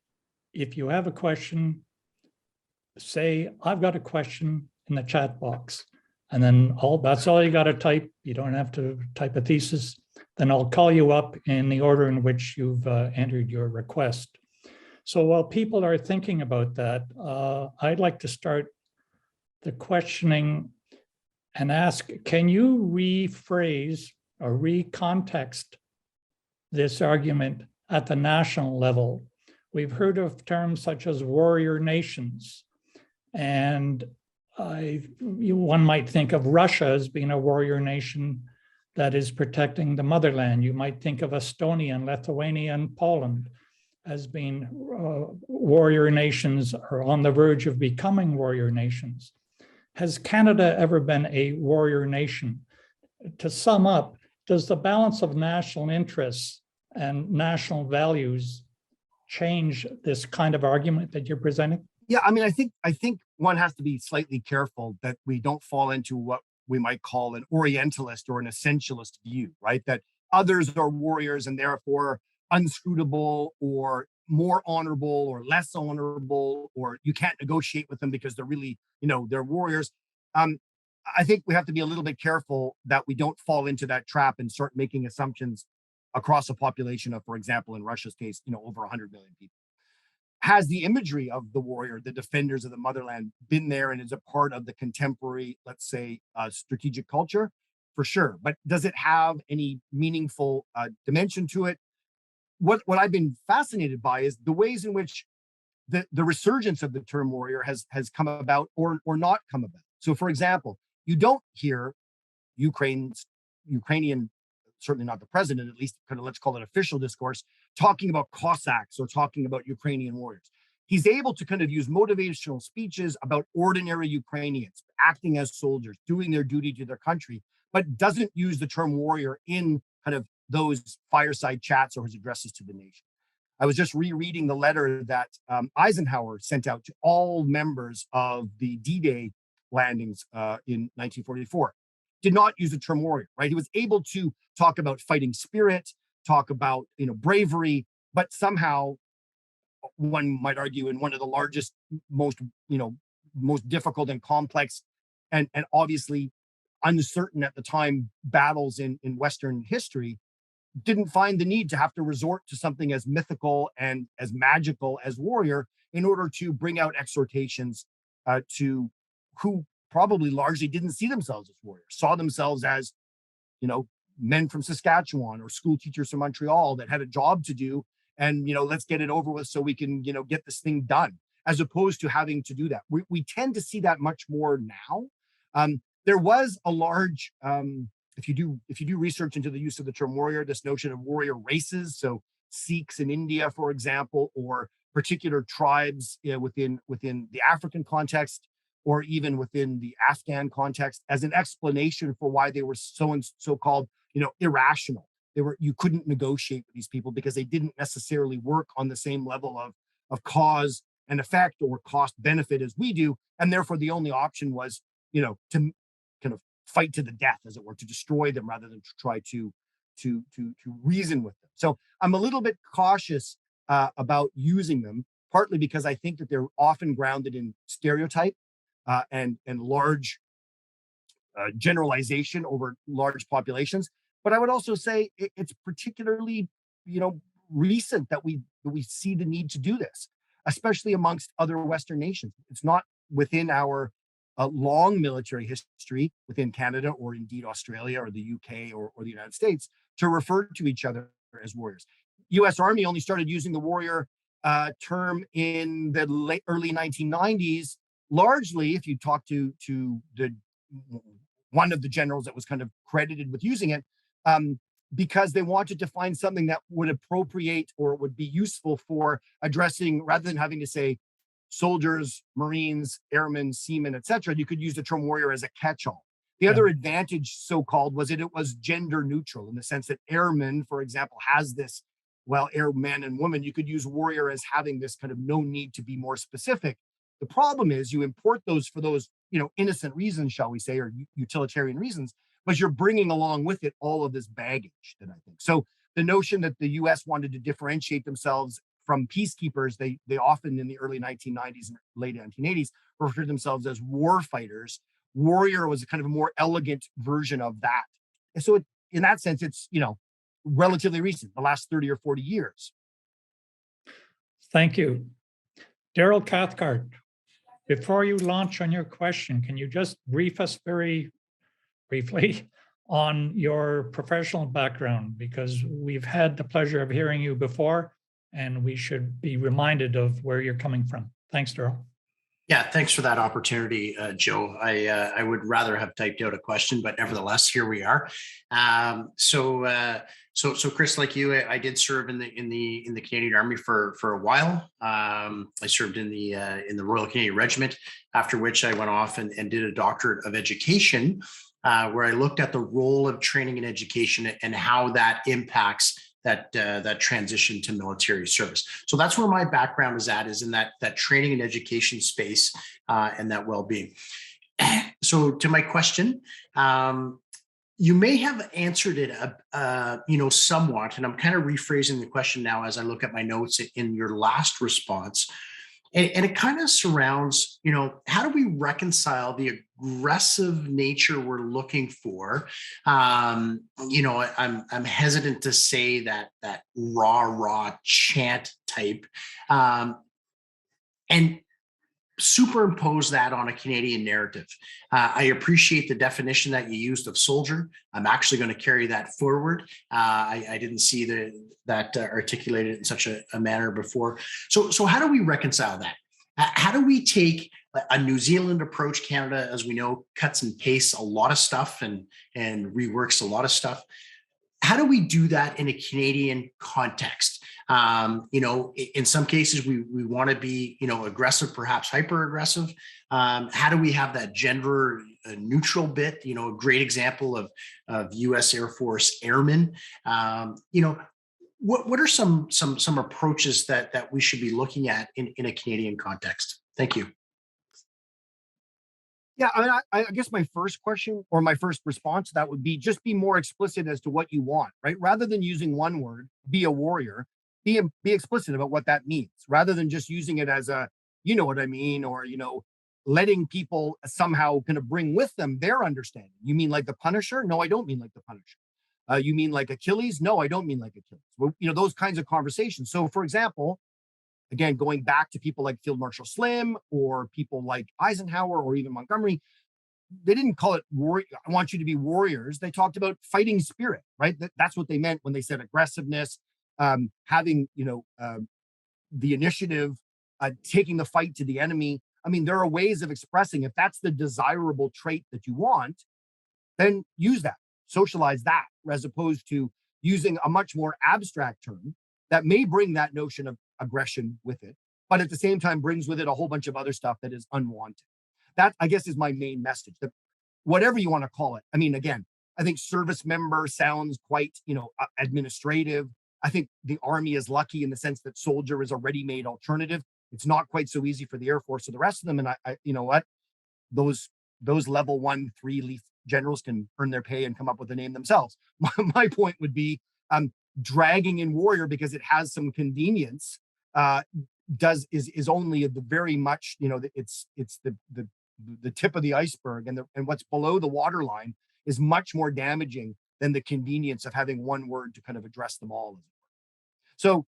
if you have a question, say, I've got a question in the chat box. And then that's all you got to type. You don't have to type a thesis. Then I'll call you up in the order in which you've entered your request. So while people are thinking about that, I'd like to start the questioning and ask, can you rephrase or recontext this argument at the national level we've heard of terms such as warrior nations. And one might think of Russia as being a warrior nation that is protecting the motherland. You might think of Estonia and Lithuania and Poland as being warrior nations or on the verge of becoming warrior nations. Has Canada ever been a warrior nation? To sum up, does the balance of national interests and national values change this kind of argument that you're presenting? Yeah, I mean, I think one has to be slightly careful that we don't fall into what we might call an Orientalist or an essentialist view, right? That others are warriors and therefore unscrutable or more honorable or less honorable, or you can't negotiate with them because they're really, they're warriors. I think we have to be a little bit careful that we don't fall into that trap and start making assumptions across a population of, for example, in Russia's case, over 100 million people. Has the imagery of the warrior, the defenders of the motherland, been there and is a part of the contemporary, let's say, strategic culture? For sure. But does it have any meaningful dimension to it? What I've been fascinated by is the ways in which the resurgence of the term warrior has come about or not come about. So, for example, you don't hear Ukrainian, certainly not the president, at least kind of, let's call it official discourse, talking about Cossacks or talking about Ukrainian warriors. He's able to kind of use motivational speeches about ordinary Ukrainians acting as soldiers, doing their duty to their country, but doesn't use the term warrior in kind of those fireside chats or his addresses to the nation. I was just rereading the letter that Eisenhower sent out to all members of the D-Day landings in 1944. Did not use the term warrior, right? He was able to talk about fighting spirit, talk about, bravery, but somehow one might argue in one of the largest, most difficult and complex and obviously uncertain at the time battles in Western history, didn't find the need to have to resort to something as mythical and as magical as warrior in order to bring out exhortations to who probably largely didn't see themselves as warriors, saw themselves as, men from Saskatchewan or school teachers from Montreal that had a job to do. And, let's get it over with so we can, get this thing done, as opposed to having to do that. We tend to see that much more now. There was a large, if you do research into the use of the term warrior, this notion of warrior races, so Sikhs in India, for example, or particular tribes within the African context, or even within the Afghan context, as an explanation for why they were so-called, irrational. You couldn't negotiate with these people because they didn't necessarily work on the same level of cause and effect or cost benefit as we do, and therefore the only option was, to kind of fight to the death, as it were, to destroy them rather than to try to reason with them. So I'm a little bit cautious about using them, partly because I think that they're often grounded in stereotype and large generalization over large populations. But I would also say it's particularly, recent that we see the need to do this, especially amongst other Western nations. It's not within our long military history within Canada or indeed Australia or the UK or the United States to refer to each other as warriors. U.S. Army only started using the warrior term in the early 1990s, largely, if you talk to one of the generals that was kind of credited with using it, because they wanted to find something that would appropriate or would be useful for addressing, rather than having to say soldiers, Marines, airmen, seamen, etc. You could use the term warrior as a catch-all. The other advantage, so-called, was that it was gender neutral in the sense that airmen, for example, has this, airman and woman, you could use warrior as having this kind of no need to be more specific. The problem is you import those for those, innocent reasons, shall we say, or utilitarian reasons, but you're bringing along with it all of this baggage that I think. So the notion that the U.S. wanted to differentiate themselves from peacekeepers, they often in the early 1990s and late 1980s referred to themselves as war fighters. Warrior was a kind of a more elegant version of that. And so in that sense, it's, relatively recent, the last 30 or 40 years. Thank you. Daryl Cathcart, before you launch on your question, can you just brief us very briefly on your professional background? Because we've had the pleasure of hearing you before, and we should be reminded of where you're coming from. Thanks, Daryl. Yeah, thanks for that opportunity, Joe. I would rather have typed out a question, but nevertheless, here we are. So Chris, like you, I did serve in the Canadian Army for a while. I served in the Royal Canadian Regiment, after which I went off and did a doctorate of education, where I looked at the role of training and education and how that impacts that transition to military service. So that's where my background is in that training and education space, and that well-being. So to my question, you may have answered it, somewhat, and I'm kind of rephrasing the question now as I look at my notes in your last response. And it kind of surrounds, how do we reconcile the aggressive nature we're looking for? I'm hesitant to say that raw chant type, and superimpose that on a Canadian narrative. I appreciate the definition that you used of soldier. I'm actually going to carry that forward. I didn't see that articulated in such a manner before. So how do we reconcile that? How do we take a New Zealand approach? Canada, as we know, cuts and pastes a lot of stuff and reworks a lot of stuff. How do we do that in a Canadian context? In some cases, we want to be, aggressive, perhaps hyper aggressive. How do we have that gender neutral bit? A great example of U.S. Air Force airmen. What are some approaches that we should be looking at in a Canadian context? Thank you. Yeah, I mean, I guess my first question or my first response to that would be just be more explicit as to what you want, right? Rather than using one word, be a warrior, be explicit about what that means, rather than just using it as a, you know what I mean, or, letting people somehow kind of bring with them their understanding. You mean like the Punisher? No, I don't mean like the Punisher. You mean like Achilles? No, I don't mean like Achilles. Well, those kinds of conversations. So, for example, again, going back to people like Field Marshal Slim or people like Eisenhower or even Montgomery, they didn't call it warrior. I want you to be warriors. They talked about fighting spirit, right? That's what they meant when they said aggressiveness, having, the initiative, taking the fight to the enemy. I mean, there are ways of expressing, if that's the desirable trait that you want, then use that, socialize that, as opposed to using a much more abstract term that may bring that notion of aggression with it, but at the same time brings with it a whole bunch of other stuff that is unwanted. That, I guess, is my main message, that whatever you want to call it. I mean, again, I think service member sounds quite, administrative. I think the Army is lucky in the sense that soldier is a ready-made alternative. It's not quite so easy for the Air Force or the rest of them. And I you know what? Those level 1, 3 leaf generals can earn their pay and come up with a name themselves. My point would be dragging in warrior because it has some convenience is only the very much, it's the tip of the iceberg, and what's below the waterline is much more damaging than the convenience of having one word to kind of address them all. So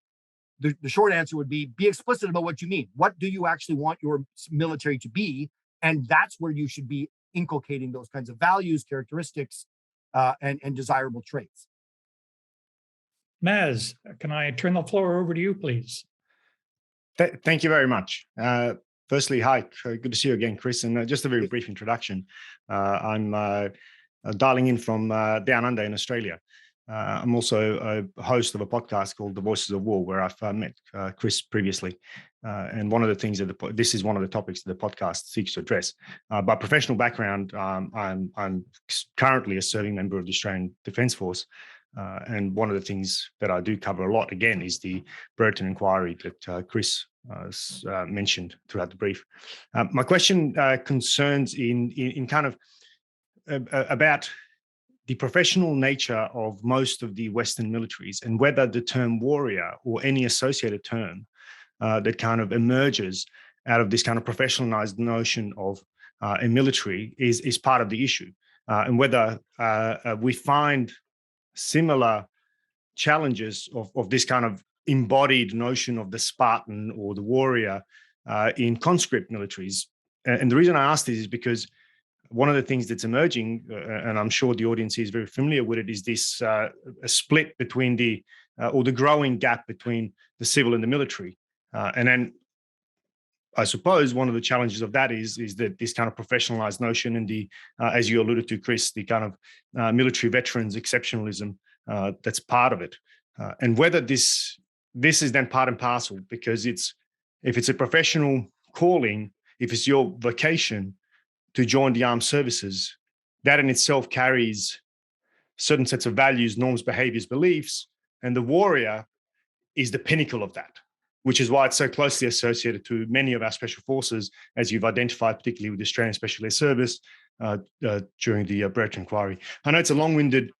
the short answer would be explicit about what you mean. What do you actually want your military to be? And that's where you should be inculcating those kinds of values, characteristics, and desirable traits. Maz, can I turn the floor over to you, please? Thank you very much. Firstly, hi, good to see you again, Chris. And just a very brief introduction. I'm dialing in from down under in Australia. I'm also a host of a podcast called The Voices of War, where I've met Chris previously. And one of the things that this is one of the topics that the podcast seeks to address. By professional background, I'm currently a serving member of the Australian Defence Force. And one of the things that I do cover a lot, again, is the Brereton inquiry that Chris mentioned throughout the brief. My question concerns in kind of about the professional nature of most of the Western militaries, and whether the term warrior or any associated term that kind of emerges out of this kind of professionalized notion of a military is part of the issue, and whether we find similar challenges of this kind of embodied notion of the Spartan or the warrior in conscript militaries. And the reason I ask this is because one of the things that's emerging, and I'm sure the audience is very familiar with it, is this a split between the or the growing gap between the civil and the military. And then I suppose one of the challenges of that is that this kind of professionalized notion and the, as you alluded to, Chris, the kind of military veterans exceptionalism that's part of it. And whether this is then part and parcel, because if it's a professional calling, if it's your vocation to join the armed services, that in itself carries certain sets of values, norms, behaviors, beliefs, and the warrior is the pinnacle of that, which is why it's so closely associated to many of our special forces, as you've identified, particularly with the Australian Special Air Service during the Alberta inquiry. I know it's a long-winded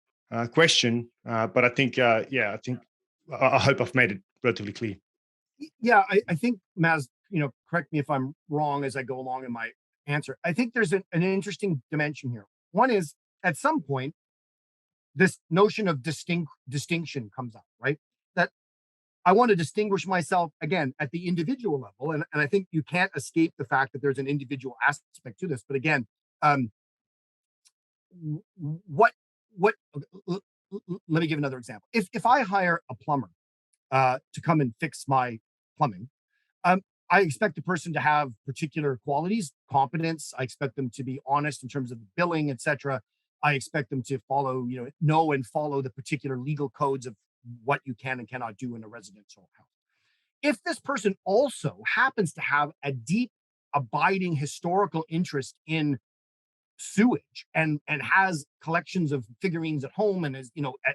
question, but I think, I hope I've made it relatively clear. Yeah, I think, Maz, correct me if I'm wrong as I go along in my answer. I think there's an interesting dimension here. One is, at some point, this notion of distinction comes up, right? That I want to distinguish myself, again, at the individual level. And I think you can't escape the fact that there's an individual aspect to this. But again, let me give another example. If I hire a plumber to come and fix my plumbing, I expect the person to have particular qualities, competence. I expect them to be honest in terms of billing, etc. I expect them to know and follow the particular legal codes of what you can and cannot do in a residential house. If this person also happens to have a deep, abiding historical interest in sewage and has collections of figurines at home and is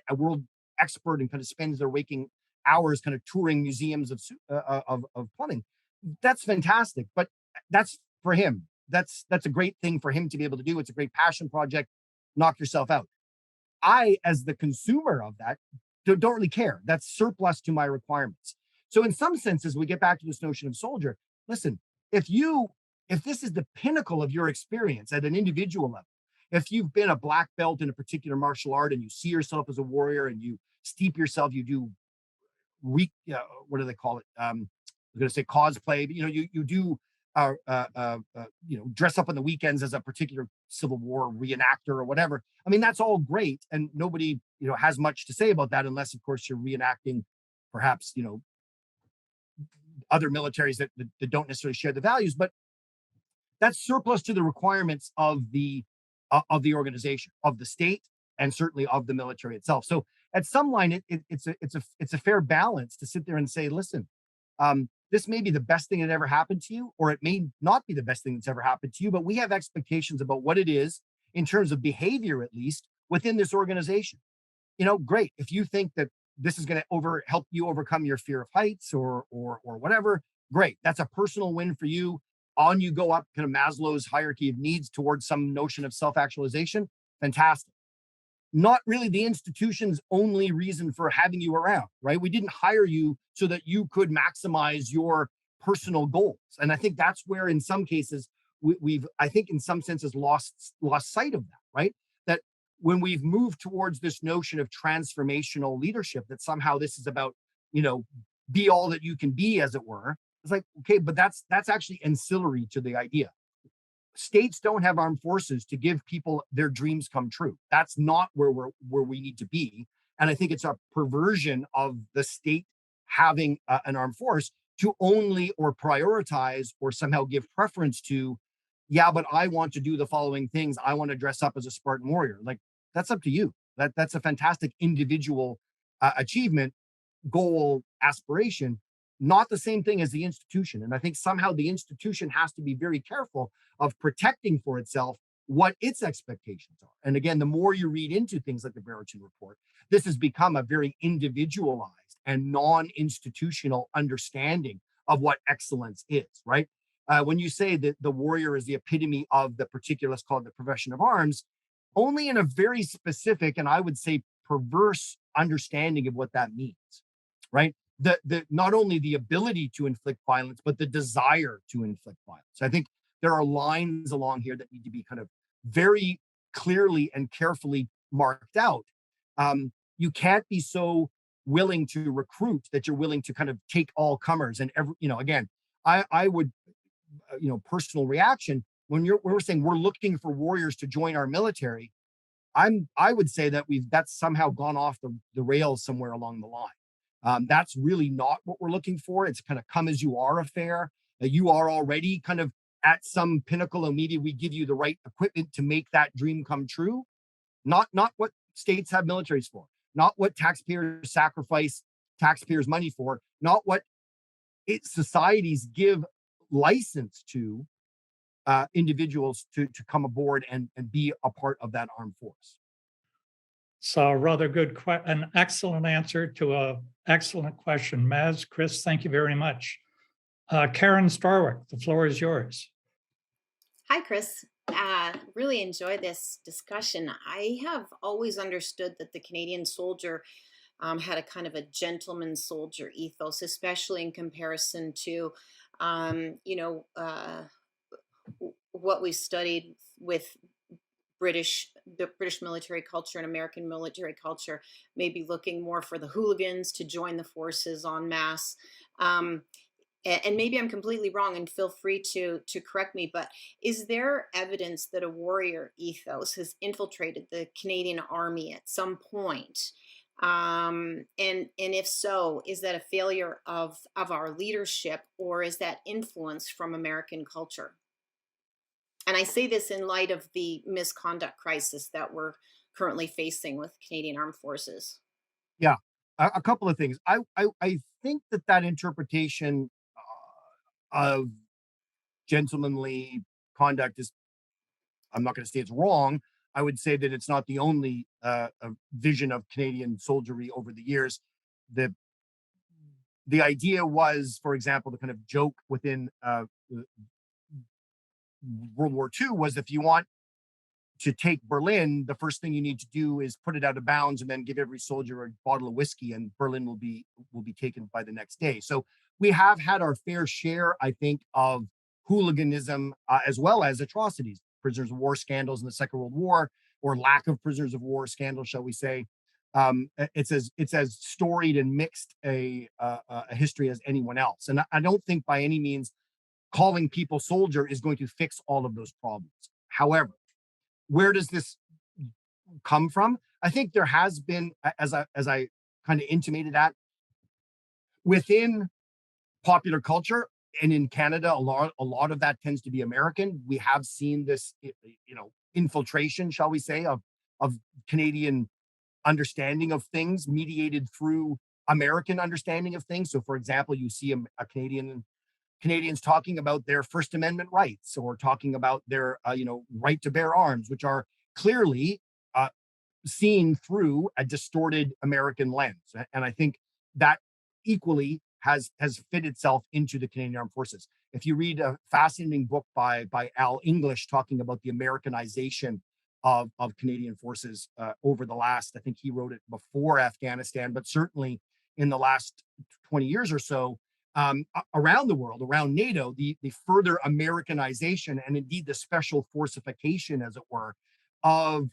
a world expert and kind of spends their waking hours kind of touring museums of plumbing, that's fantastic. But that's for him. That's a great thing for him to be able to do. It's a great passion project. Knock yourself out. I, as the consumer of that, don't really care. That's surplus to my requirements. So in some senses, we get back to this notion of soldier. Listen, if this is the pinnacle of your experience at an individual level, if you've been a black belt in a particular martial art and you see yourself as a warrior and you steep yourself, you do what do they call it? I'm going to say cosplay, but you do dress up on the weekends as a particular Civil War reenactor or whatever. I mean, that's all great, and nobody has much to say about that, unless of course you're reenacting perhaps other militaries that don't necessarily share the values. But that's surplus to the requirements of the organization, of the state, and certainly of the military itself. So at some line, it's a fair balance to sit there and say, listen, this may be the best thing that ever happened to you, or it may not be the best thing that's ever happened to you, but we have expectations about what it is in terms of behavior, at least within this organization. Great. If you think that this is going to help you overcome your fear of heights or whatever, great. That's a personal win for you. On you go up kind of Maslow's hierarchy of needs towards some notion of self-actualization. Fantastic. Not really the institution's only reason for having you around, right? We didn't hire you so that you could maximize your personal goals. And I think that's where, in some cases, we've, I think, in some senses, lost sight of that, right? That when we've moved towards this notion of transformational leadership, that somehow this is about, be all that you can be, as it were. It's like, okay, but that's actually ancillary to the idea. States don't have armed forces to give people their dreams come true. That's not where we need to be. And I think it's a perversion of the state having an armed force to only or prioritize or somehow give preference to, yeah, but I want to do the following things. I want to dress up as a Spartan warrior. Like, that's up to you. That's a fantastic individual achievement, goal, aspiration. Not the same thing as the institution. And I think somehow the institution has to be very careful of protecting for itself what its expectations are. And again, the more you read into things like the Brereton Report, this has become a very individualized and non-institutional understanding of what excellence is, right? When you say that the warrior is the epitome of the particular, let's call it the profession of arms, only in a very specific and I would say perverse understanding of what that means, right? The not only the ability to inflict violence, but the desire to inflict violence. I think there are lines along here that need to be kind of very clearly and carefully marked out. You can't be so willing to recruit that you're willing to kind of take all comers. And again, I would, personal reaction when we're saying we're looking for warriors to join our military. I would say that that's somehow gone off the rails somewhere along the line. That's really not what we're looking for. It's kind of come as you are affair. You are already kind of at some pinnacle of media. We give you the right equipment to make that dream come true. Not what states have militaries for, not what taxpayers sacrifice taxpayers' money for, not what societies give license to individuals to come aboard and be a part of that armed force. So rather good, an excellent answer to an excellent question. Maz, Chris, thank you very much. Karen Starwick, the floor is yours. Hi, Chris. Really enjoy this discussion. I have always understood that the Canadian soldier had a kind of a gentleman soldier ethos, especially in comparison to, what we studied with the British military culture and American military culture, maybe looking more for the hooligans to join the forces en masse. And maybe I'm completely wrong, and feel free to correct me, but is there evidence that a warrior ethos has infiltrated the Canadian Army at some point? And if so, is that a failure of our leadership, or is that influence from American culture? And I say this in light of the misconduct crisis that we're currently facing with Canadian Armed Forces. Yeah, a couple of things. I think that interpretation of gentlemanly conduct is, I'm not going to say it's wrong. I would say that it's not the only vision of Canadian soldiery over the years. The idea was, for example, the kind of joke within World War II was, if you want to take Berlin, the first thing you need to do is put it out of bounds and then give every soldier a bottle of whiskey, and Berlin will be taken by the next day. So we have had our fair share, I think, of hooliganism as well as atrocities, prisoners of war scandals in the Second World War, or lack of prisoners of war scandals, shall we say. It's as storied and mixed a history as anyone else. And I don't think by any means calling people soldier is going to fix all of those problems. However, where does this come from? I think there has been, as I kind of intimated at, within popular culture, and in Canada, a lot of that tends to be American. We have seen this, infiltration, shall we say, of Canadian understanding of things mediated through American understanding of things. So, for example, you see a Canadians talking about their First Amendment rights, or talking about their, right to bear arms, which are clearly seen through a distorted American lens. And I think that equally has fit itself into the Canadian Armed Forces. If you read a fascinating book by Al English talking about the Americanization of Canadian forces over the last, I think he wrote it before Afghanistan, but certainly in the last 20 years or so, around the world, around NATO, the further Americanization, and indeed the special forcification, as it were, of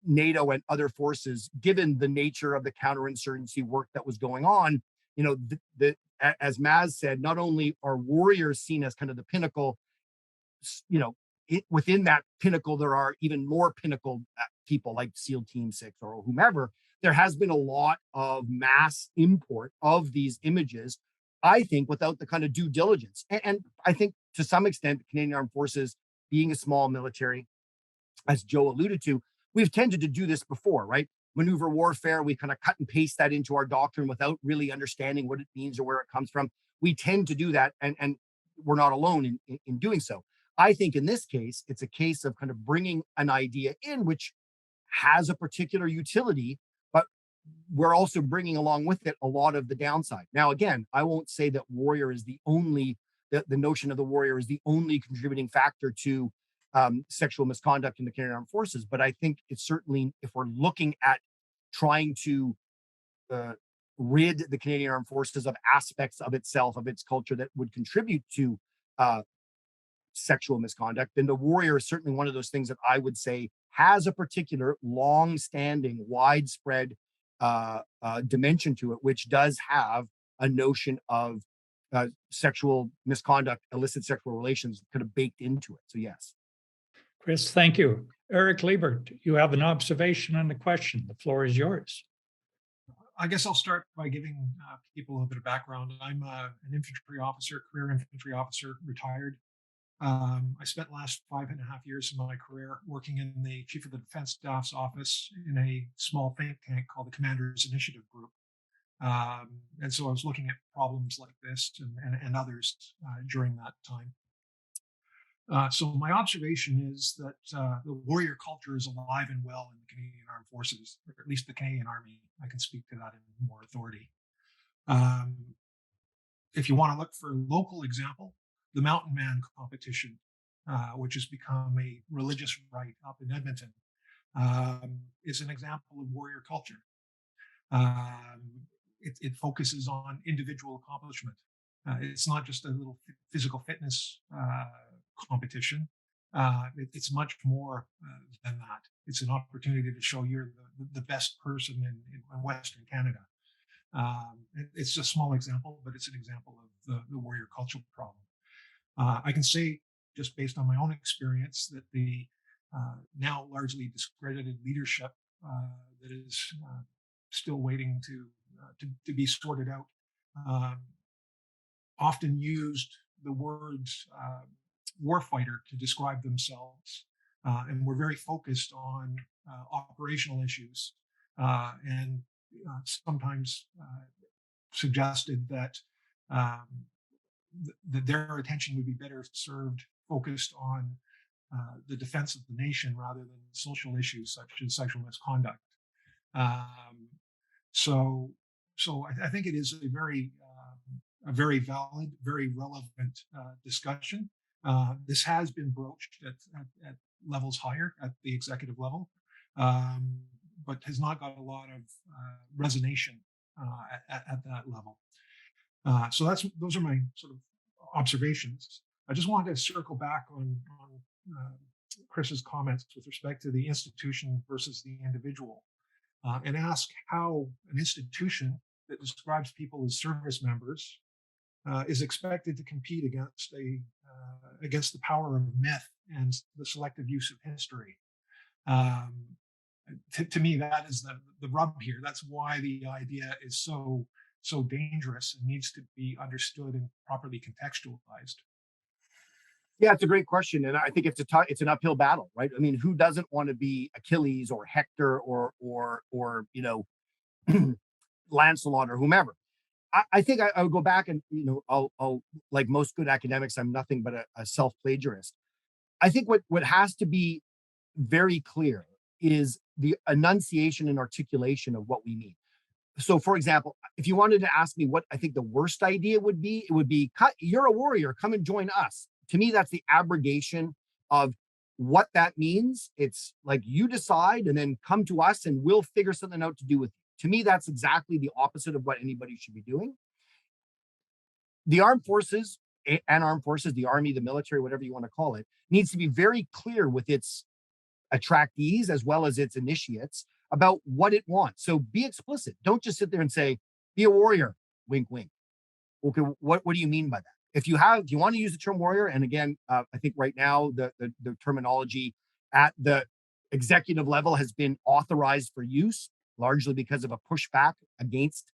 NATO and other forces, given the nature of the counterinsurgency work that was going on. As Maz said, not only are warriors seen as kind of the pinnacle, within that pinnacle, there are even more pinnacle people like SEAL Team 6 or whomever. There has been a lot of mass import of these images, I think, without the kind of due diligence. And I think to some extent, the Canadian Armed Forces, being a small military, as Joe alluded to, we've tended to do this before, right? Maneuver warfare, we kind of cut and paste that into our doctrine without really understanding what it means or where it comes from. We tend to do that, and we're not alone in doing so. I think in this case, it's a case of kind of bringing an idea in which has a particular utility, but we're also bringing along with it a lot of the downside. Now, again, I won't say that warrior is the notion of the warrior is the only contributing factor to sexual misconduct in the Canadian Armed Forces, but I think it's certainly, if we're looking at trying to rid the Canadian Armed Forces of aspects of itself, of its culture that would contribute to sexual misconduct, then the warrior is certainly one of those things that I would say has a particular long-standing, widespread dimension to it, which does have a notion of sexual misconduct, illicit sexual relations kind of baked into it. So yes. Chris, thank you. Eric Liebert, you have an observation and a question. The floor is yours. I guess I'll start by giving people a bit of background. I'm an infantry officer, career infantry officer, retired. I spent the last 5.5 years of my career working in the Chief of the Defense Staff's office in a small think tank called the Commanders Initiative Group. And so I was looking at problems like this and others during that time. So my observation is that the warrior culture is alive and well in the Canadian Armed Forces, or at least the Canadian Army. I can speak to that in more authority. If you want to look for a local example, the Mountain Man competition, which has become a religious rite up in Edmonton, is an example of warrior culture. It focuses on individual accomplishment. It's not just a little physical fitness competition. It's much more than that. It's an opportunity to show you're the best person in Western Canada. It's a small example, but it's an example of the warrior cultural problem. I can say, just based on my own experience, that the now largely discredited leadership that is still waiting to be sorted out often used the words warfighter to describe themselves, and were very focused on operational issues, and sometimes suggested that their attention would be better served focused on the defense of the nation rather than social issues such as sexual misconduct. So I think it is a very valid, very relevant discussion. This has been broached at levels higher, at the executive level, but has not got a lot of resonation at that level. So those are my sort of observations. I just wanted to circle back on Chris's comments with respect to the institution versus the individual, and ask how an institution that describes people as service members is expected to compete against the power of myth and the selective use of history. To me, that is the rub here. That's why the idea is so dangerous and needs to be understood and properly contextualized. Yeah, it's a great question, and I think it's an uphill battle, right? I mean, who doesn't want to be Achilles or Hector or Lancelot or whomever? I think I would go back and I'll like most good academics, I'm nothing but a self-plagiarist. I think what has to be very clear is the enunciation and articulation of what we mean. So, for example, if you wanted to ask me what I think the worst idea would be, it would be, you're a warrior, come and join us. To me, that's the abrogation of what that means. It's like you decide and then come to us and we'll figure something out to do with you. To me, that's exactly the opposite of what anybody should be doing. The armed forces, the army, the military, whatever you want to call it, needs to be very clear with its attractees as well as its initiates about what it wants. So be explicit. Don't just sit there and say, be a warrior, wink, wink. Okay, what do you mean by that? If you want to use the term warrior, and again, I think right now the terminology at the executive level has been authorized for use, largely because of a pushback against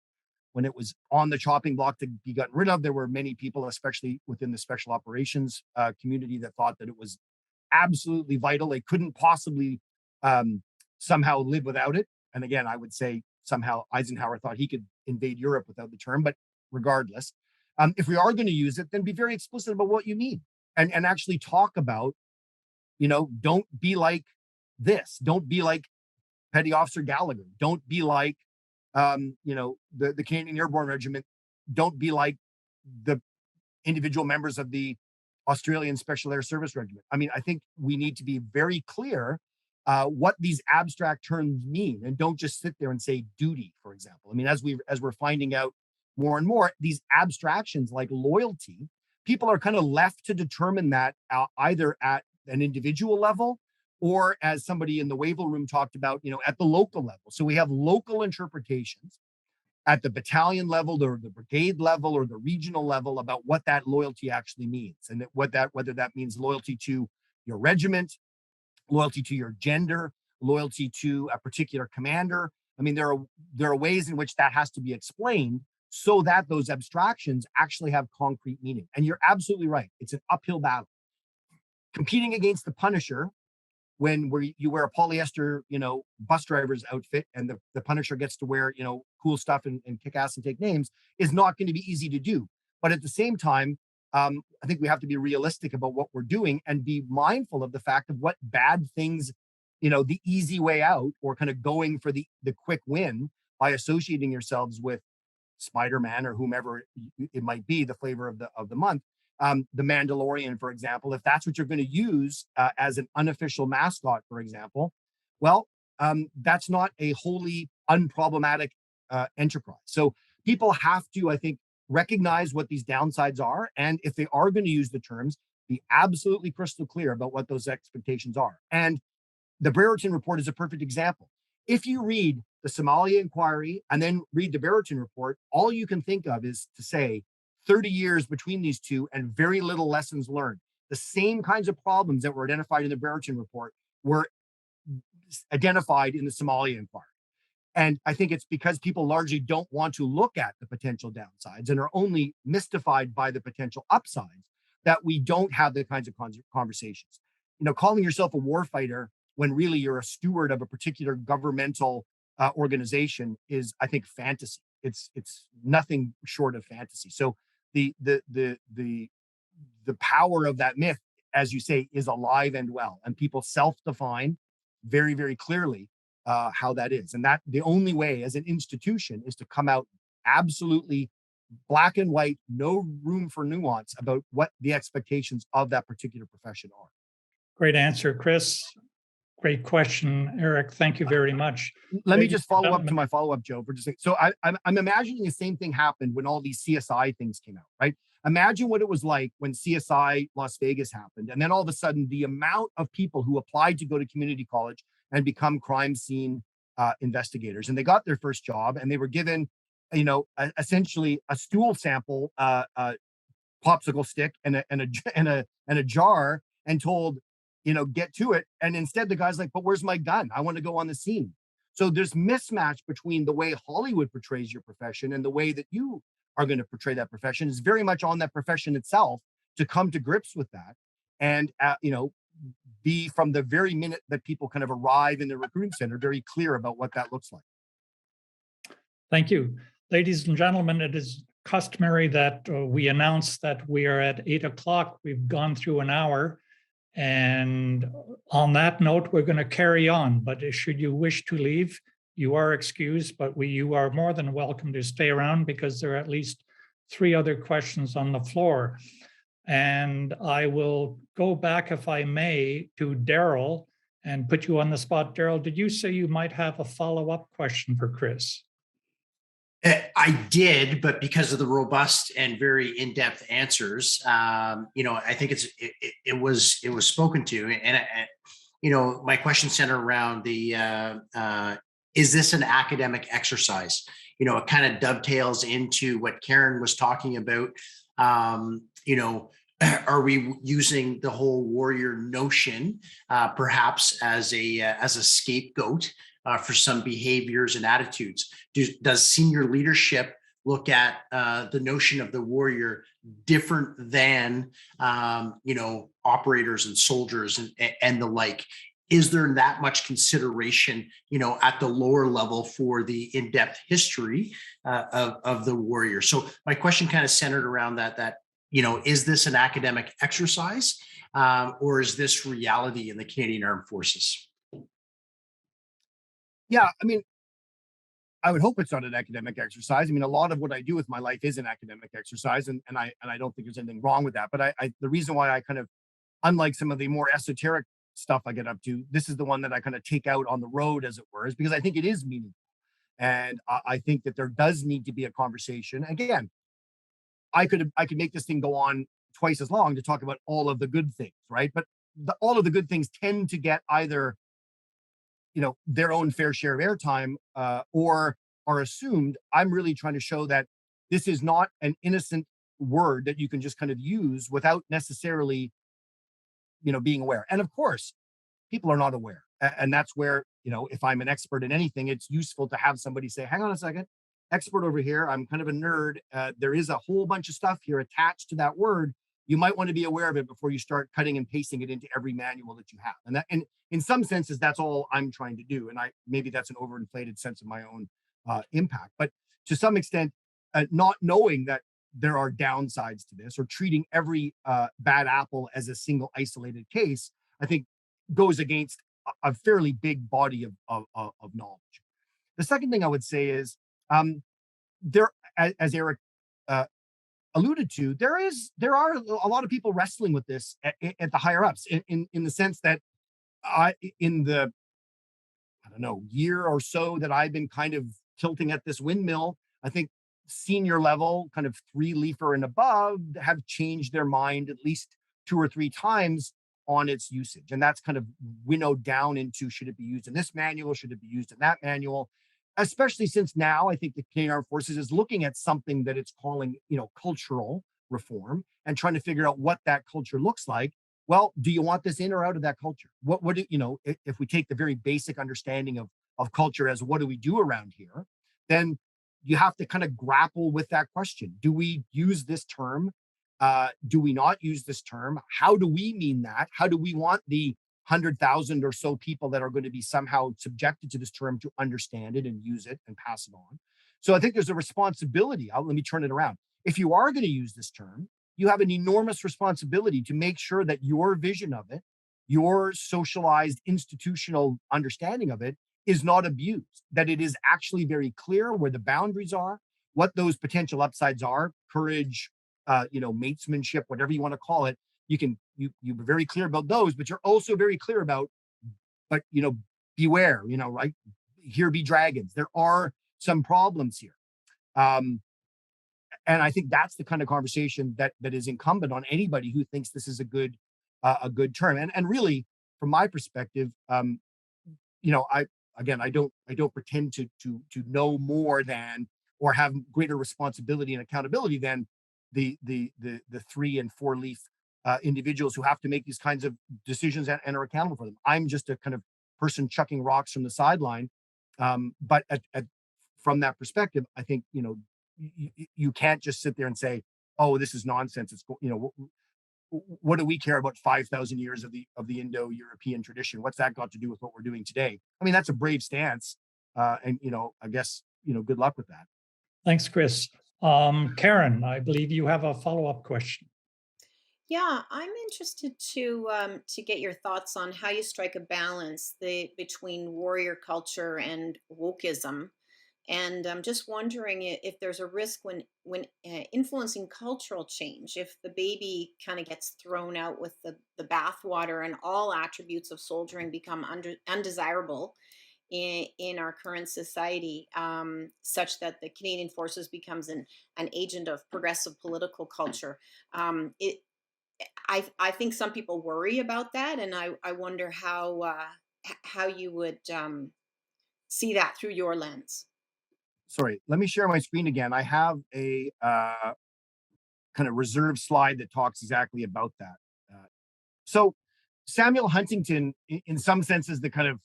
when it was on the chopping block to be gotten rid of. There were many people, especially within the special operations community, that thought that it was absolutely vital. They couldn't possibly somehow live without it. And again, I would say somehow Eisenhower thought he could invade Europe without the term, but regardless, if we are going to use it, then be very explicit about what you mean and actually talk about, don't be like this. Don't be like Petty Officer Gallagher. Don't be like, the Canadian Airborne Regiment. Don't be like the individual members of the Australian Special Air Service Regiment. I mean, I think we need to be very clear what these abstract terms mean, and don't just sit there and say duty, for example. I mean, as we're finding out more and more, these abstractions like loyalty, people are kind of left to determine that either at an individual level or, as somebody in the Wavell room talked about, at the local level. So we have local interpretations at the battalion level or the brigade level or the regional level about what that loyalty actually means, and whether that means loyalty to your regiment, loyalty to your gender, loyalty to a particular commander, I mean, there are ways in which that has to be explained so that those abstractions actually have concrete meaning. And you're absolutely right. It's an uphill battle. Competing against the Punisher when you wear a polyester, bus driver's outfit, and the Punisher gets to wear, cool stuff and kick ass and take names, is not going to be easy to do. But at the same time, I think we have to be realistic about what we're doing and be mindful of the fact of what bad things, the easy way out, or kind of going for the quick win by associating yourselves with Spider-Man or whomever it might be, the flavor of the month. The Mandalorian, for example, if that's what you're going to use as an unofficial mascot, for example, well, that's not a wholly unproblematic enterprise. So people have to, I think, recognize what these downsides are. And if they are going to use the terms, be absolutely crystal clear about what those expectations are. And the Brereton Report is a perfect example. If you read the Somalia inquiry and then read the Brereton Report, all you can think of is to say 30 years between these two and very little lessons learned. The same kinds of problems that were identified in the Brereton Report were identified in the Somalia inquiry. And I think it's because people largely don't want to look at the potential downsides and are only mystified by the potential upsides that we don't have the kinds of conversations. Calling yourself a warfighter when really you're a steward of a particular governmental organization is, I think, fantasy. It's nothing short of fantasy. So the power of that myth, as you say, is alive and well, and people self-define very, very clearly how that is. And that the only way as an institution is to come out absolutely black and white, no room for nuance about what the expectations of that particular profession are. Great answer, Chris. Great question, Eric. Thank you very much. Let me just follow up to my follow-up, Joe, for just so I'm imagining the same thing happened when all these CSI things came out, right? Imagine what it was like when CSI Las Vegas happened, and then all of a sudden the amount of people who applied to go to community college and become crime scene investigators, and they got their first job, and they were given, essentially a stool sample, popsicle stick, and a jar, and told, get to it. And instead the guy's like, but where's my gun? I want to go on the scene. So there's mismatch between the way Hollywood portrays your profession and the way that you are going to portray that profession. Is very much on that profession itself to come to grips with that. And, be from the very minute that people kind of arrive in the recruiting center, very clear about what that looks like. Thank you. Ladies and gentlemen, it is customary that we announce that we are at 8 o'clock. We've gone through an hour. And on that note, we're going to carry on. But should you wish to leave, you are excused, but you are more than welcome to stay around because there are at least 3 other questions on the floor. And I will go back, if I may, to Daryl and put you on the spot. Daryl, did you say you might have a follow-up question for Chris? I did, but because of the robust and very in-depth answers, I think it was spoken to, and my question centered around the is this an academic exercise? It kind of dovetails into what Karen was talking about. Are we using the whole warrior notion perhaps as a scapegoat for some behaviors and attitudes? Does senior leadership look at the notion of the warrior different than operators and soldiers and the like? Is there that much consideration, at the lower level for the in-depth history of the warrior? So my question kind of centered around that, is this an academic exercise or is this reality in the Canadian Armed Forces? Yeah, I mean, I would hope it's not an academic exercise. I mean, a lot of what I do with my life is an academic exercise, and I don't think there's anything wrong with that. But the reason why I kind of, unlike some of the more esoteric stuff I get up to, this is the one that I kind of take out on the road, as it were, is because I think it is meaningful. And I think that there does need to be a conversation. Again, I could make this thing go on twice as long to talk about all of the good things, right? But all of the good things tend to get either, their own fair share of airtime or are assumed. I'm really trying to show that this is not an innocent word that you can just kind of use without necessarily, being aware. And of course, people are not aware. And that's where if I'm an expert in anything, it's useful to have somebody say, hang on a second, expert over here, I'm kind of a nerd. There is a whole bunch of stuff here attached to that word. You might want to be aware of it before you start cutting and pasting it into every manual that you have. And in some senses, that's all I'm trying to do. And maybe that's an overinflated sense of my own impact. But to some extent, not knowing that there are downsides to this, or treating every bad apple as a single isolated case, I think goes against a fairly big body of knowledge. The second thing I would say is, there, as Eric alluded to, there are a lot of people wrestling with this at the higher ups, in the sense that in the, I don't know, year or so that I've been kind of tilting at this windmill, I think senior level, kind of 3-leafer and above, have changed their mind at least 2 or 3 times on its usage. And that's kind of winnowed down into, should it be used in this manual? Should it be used in that manual? Especially since now I think the Canadian Armed Forces is looking at something that it's calling, cultural reform, and trying to figure out what that culture looks like. Well, do you want this in or out of that culture? What do, if we take the very basic understanding of culture as what do we do around here, then you have to kind of grapple with that question. Do we use this term? Do we not use this term? How do we mean that? How do we want the 100,000 or so people that are going to be somehow subjected to this term to understand it and use it and pass it on? So I think there's a responsibility. Let me turn it around. If you are going to use this term, you have an enormous responsibility to make sure that your vision of it, your socialized institutional understanding of it, is not abused, that it is actually very clear where the boundaries are, what those potential upsides are, courage, matesmanship, whatever you want to call it. You're very clear about those, but you're also very clear about, beware, right? Here be dragons. There are some problems here. And I think that's the kind of conversation that is incumbent on anybody who thinks this is a good term. And really, from my perspective, I don't pretend to know more than, or have greater responsibility and accountability than the 3 and 4 leaf individuals who have to make these kinds of decisions and are accountable for them. I'm just a kind of person chucking rocks from the sideline. But from that perspective, I think, you can't just sit there and say, oh, this is nonsense. It's, what do we care about 5,000 years of the Indo-European tradition? What's that got to do with what we're doing today? I mean, that's a brave stance. And, I guess, good luck with that. Thanks, Chris. Karen, I believe you have a follow-up question. Yeah, I'm interested to get your thoughts on how you strike a balance between warrior culture and wokeism. And I'm just wondering if there's a risk when influencing cultural change, if the baby kind of gets thrown out with the bathwater and all attributes of soldiering become undesirable in our current society, such that the Canadian Forces becomes an agent of progressive political culture. I think some people worry about that, and I wonder how you would see that through your lens. Sorry, let me share my screen again. I have a kind of reserved slide that talks exactly about that. So Samuel Huntington, in some senses, the kind of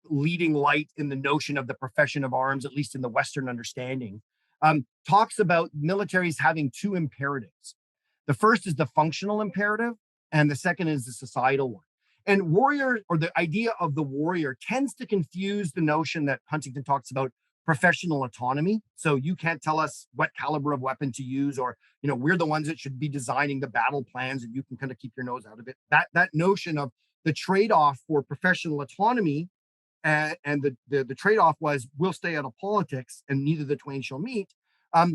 leading light in the notion of the profession of arms, at least in the Western understanding, talks about militaries having 2 imperatives. The first is the functional imperative, and the second is the societal one. And warrior, or the idea of the warrior, tends to confuse the notion that Huntington talks about, professional autonomy. So you can't tell us what caliber of weapon to use, or, we're the ones that should be designing the battle plans and you can kind of keep your nose out of it. That notion of the trade-off for professional autonomy, and the trade-off was, we'll stay out of politics and neither the twain shall meet. I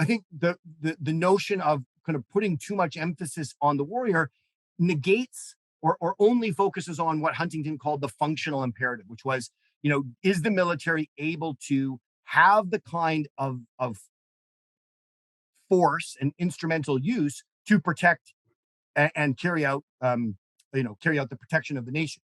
think the notion of kind of putting too much emphasis on the warrior negates or only focuses on what Huntington called the functional imperative, which was, is the military able to have the kind of force and instrumental use to protect and carry out the protection of the nation?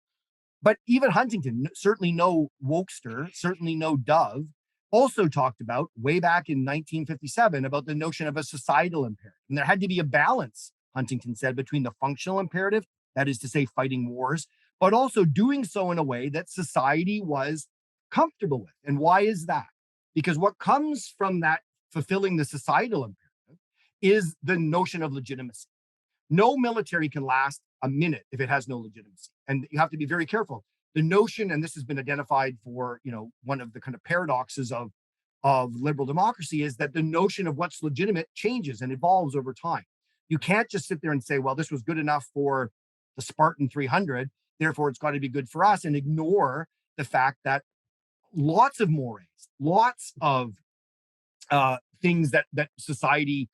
But even Huntington, certainly no wokester, certainly no Dove, also talked about, way back in 1957, about the notion of a societal imperative. And there had to be a balance, Huntington said, between the functional imperative that is to say, fighting wars, but also doing so in a way that society was comfortable with. And why is that? Because what comes from that fulfilling the societal imperative is the notion of legitimacy. No military can last a minute if it has no legitimacy. And you have to be very careful. The notion, and this has been identified for, one of the kind of paradoxes of liberal democracy, is that the notion of what's legitimate changes and evolves over time. You can't just sit there and say, well, this was good enough for the Spartan 300, therefore it's got to be good for us, and ignore the fact that lots of mores, lots of things that society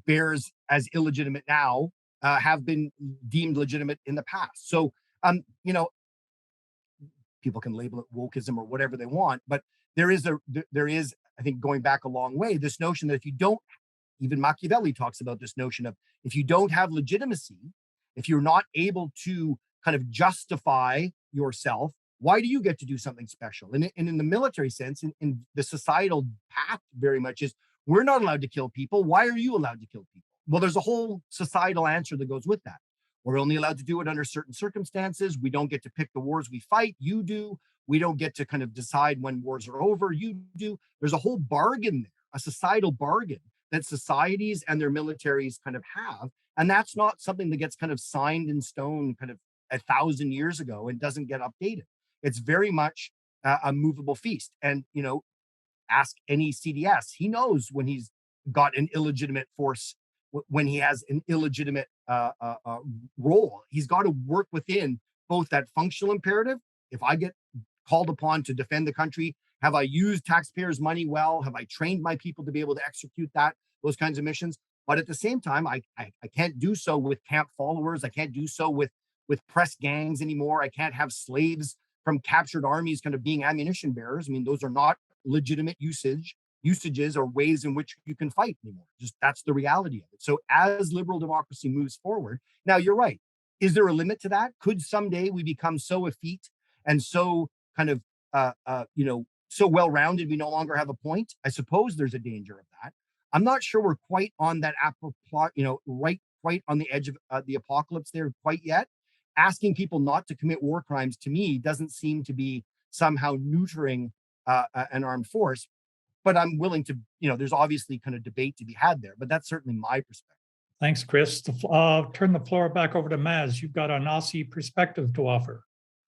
bears as illegitimate now have been deemed legitimate in the past. So, people can label it wokeism or whatever they want, but there is, I think, going back a long way, this notion that if you don't, even Machiavelli talks about this notion of, if you don't have legitimacy, if you're not able to kind of justify yourself, why do you get to do something special? And in the military sense, in the societal path very much is, we're not allowed to kill people. Why are you allowed to kill people? Well, there's a whole societal answer that goes with that. We're only allowed to do it under certain circumstances. We don't get to pick the wars we fight. You do. We don't get to kind of decide when wars are over. You do. There's a whole bargain there, a societal bargain that societies and their militaries kind of have. And that's not something that gets kind of signed in stone kind of 1,000 years ago and doesn't get updated. It's very much a movable feast. And, ask any CDS. He knows when he's got an illegitimate force, when he has an illegitimate role. He's got to work within both that functional imperative. If I get called upon to defend the country, have I used taxpayers' money well? Have I trained my people to be able to execute those kinds of missions? But at the same time, I can't do so with camp followers. I can't do so with press gangs anymore. I can't have slaves from captured armies kind of being ammunition bearers. I mean, those are not legitimate usages or ways in which you can fight anymore. Just that's the reality of it. So as liberal democracy moves forward, now you're right. Is there a limit to that? Could someday we become so effete and so kind of so well-rounded we no longer have a point? I suppose there's a danger of that. I'm not sure we're quite on that quite on the edge of the apocalypse there quite yet. Asking people not to commit war crimes, to me, doesn't seem to be somehow neutering an armed force. But I'm willing to, there's obviously kind of debate to be had there, but that's certainly my perspective. Thanks, Chris. Turn the floor back over to Maz. You've got an Aussie perspective to offer.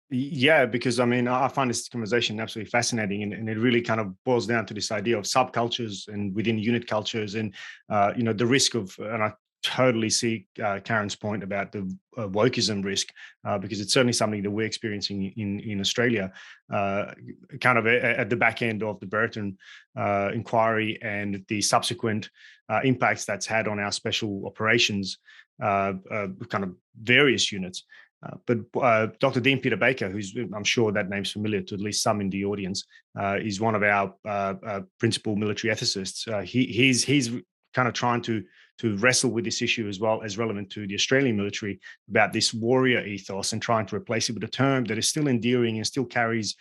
Yeah, because I find this conversation absolutely fascinating, and it really kind of boils down to this idea of subcultures and within unit cultures, and the risk of, and I totally see Karen's point about the wokeism risk, because it's certainly something that we're experiencing in Australia, kind of at the back end of the Brereton inquiry and the subsequent impacts that's had on our special operations kind of various units. But Dr. Dean Peter Baker, who's, I'm sure that name's familiar to at least some in the audience, is one of our principal military ethicists. He's kind of trying to wrestle with this issue as well as relevant to the Australian military about this warrior ethos, and trying to replace it with a term that is still endearing and still carries,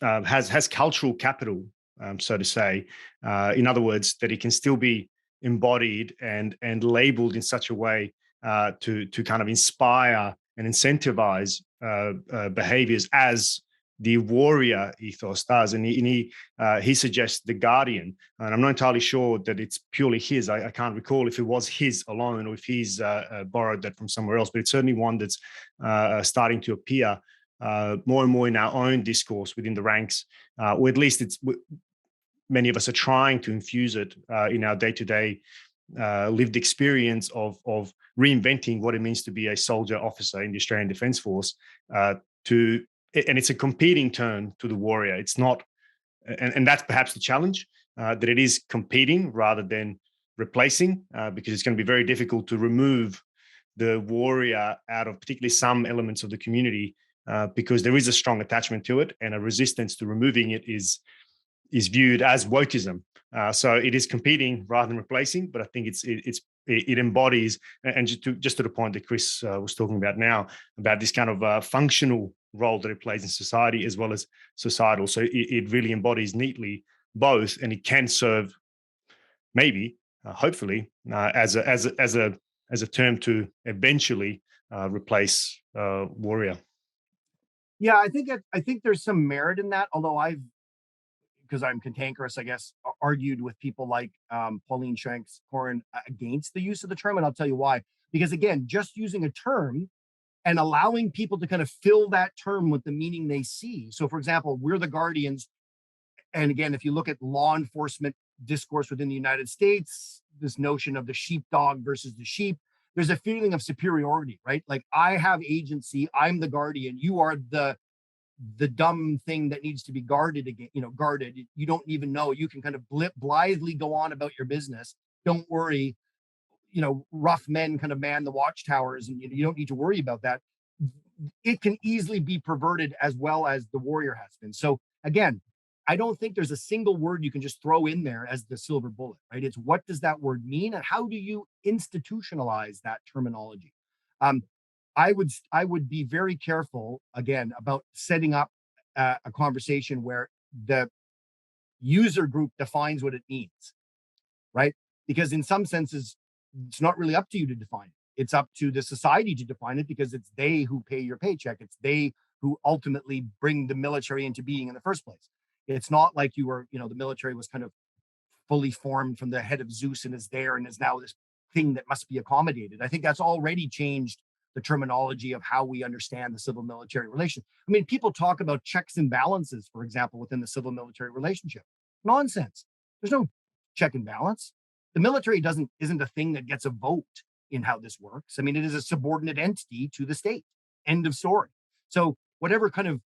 has cultural capital, so to say. In other words, that it can still be embodied and labeled in such a way to kind of inspire and incentivize behaviors as the warrior ethos does. And he suggests the guardian, and I'm not entirely sure that it's purely his. I can't recall if it was his alone or if he's borrowed that from somewhere else, but it's certainly one that's starting to appear more and more in our own discourse within the ranks, or at least many of us are trying to infuse it in our day-to-day lived experience of reinventing what it means to be a soldier officer in the Australian Defence Force, and it's a competing term to the warrior. It's not, and that's perhaps the challenge, that it is competing rather than replacing, because it's going to be very difficult to remove the warrior out of particularly some elements of the community, because there is a strong attachment to it, and a resistance to removing it is viewed as wokeism. So it is competing rather than replacing, but I think it embodies, and just to the point that Chris was talking about now, about this kind of functional role that it plays in society as well as societal. So it really embodies neatly both, and it can serve, maybe, hopefully, as a term to eventually replace warrior? Yeah, I think there's some merit in that. Although because I'm cantankerous, I guess, argued with people like Pauline Shanks-Corrin against the use of the term, and I'll tell you why. Because again, just using a term and allowing people to kind of fill that term with the meaning they see. So, for example, we're the Guardians, and again, if you look at law enforcement discourse within the United States, this notion of the sheepdog versus the sheep, there's a feeling of superiority, right? Like, I have agency, I'm the Guardian, you are the dumb thing that needs to be guarded again, guarded. You don't even know. You can kind of blithely go on about your business. Don't worry. Rough men kind of man the watchtowers, and you don't need to worry about that. It can easily be perverted as well as the warrior has been. So again, I don't think there's a single word you can just throw in there as the silver bullet, right? It's what does that word mean, and how do you institutionalize that terminology? I would be very careful again about setting up a conversation where the user group defines what it means, right? Because in some senses, it's not really up to you to define it. It's up to the society to define it, because it's they who pay your paycheck. It's they who ultimately bring the military into being in the first place. It's not like the military was kind of fully formed from the head of Zeus and is there and is now this thing that must be accommodated. I think that's already changed the terminology of how we understand the civil military relation. I mean, people talk about checks and balances, for example, within the civil military relationship. Nonsense. There's no check and balance. The military isn't a thing that gets a vote in how this works. I mean, it is a subordinate entity to the state. End of story. So whatever kind of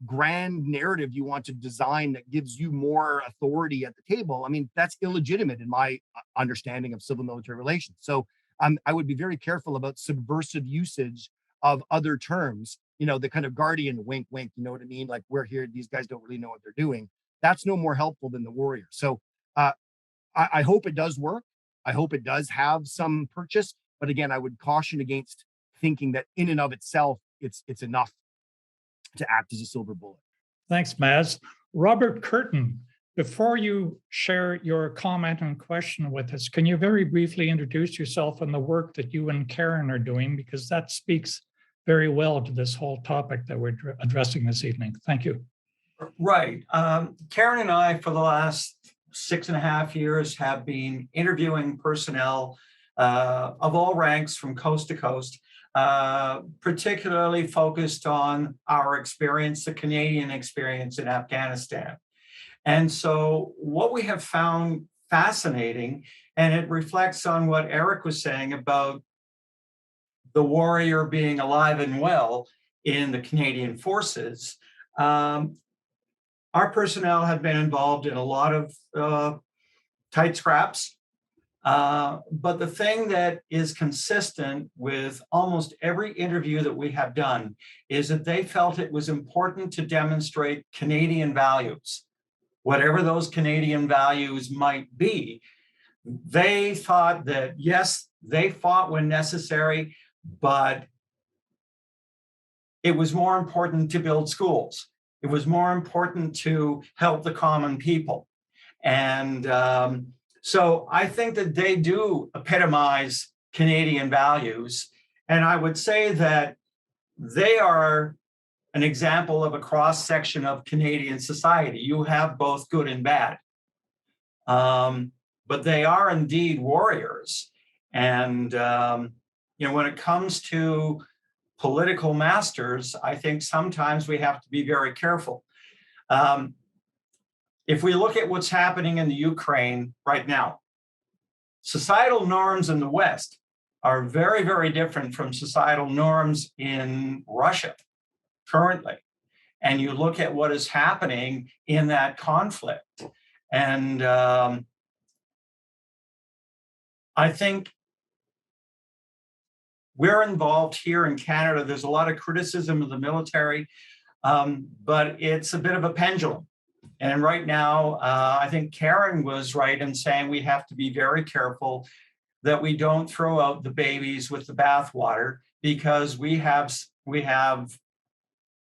grand narrative you want to design that gives you more authority at the table, I mean, that's illegitimate in my understanding of civil military relations. So I would be very careful about subversive usage of other terms, the kind of Guardian wink, wink, you know what I mean? Like, we're here, these guys don't really know what they're doing. That's no more helpful than the warrior. So I hope it does work. I hope it does have some purchase. But again, I would caution against thinking that in and of itself, it's enough to act as a silver bullet. Thanks, Maz. Robert Curtin, before you share your comment and question with us, can you very briefly introduce yourself and the work that you and Karen are doing? Because that speaks very well to this whole topic that we're addressing this evening. Thank you. Right. Karen and I, for the last 6.5 years, have been interviewing personnel of all ranks from coast to coast, particularly focused on our experience, the Canadian experience in Afghanistan. And so what we have found fascinating, and it reflects on what Eric was saying about the warrior being alive and well in the Canadian forces, our personnel have been involved in a lot of tight scraps. But the thing that is consistent with almost every interview that we have done is that they felt it was important to demonstrate Canadian values. Whatever those Canadian values might be, they thought that, yes, they fought when necessary, but it was more important to build schools. It was more important to help the common people. And so I think that they do epitomize Canadian values. And I would say that they are an example of a cross-section of Canadian society. You have both good and bad. But they are indeed warriors. And, when it comes to political masters, I think sometimes we have to be very careful. If we look at what's happening in the Ukraine right now, societal norms in the West are very, very different from societal norms in Russia currently. And you look at what is happening in that conflict. And I think we're involved here in Canada. There's a lot of criticism of the military, but it's a bit of a pendulum. And right now, I think Karen was right in saying we have to be very careful that we don't throw out the babies with the bathwater, because we have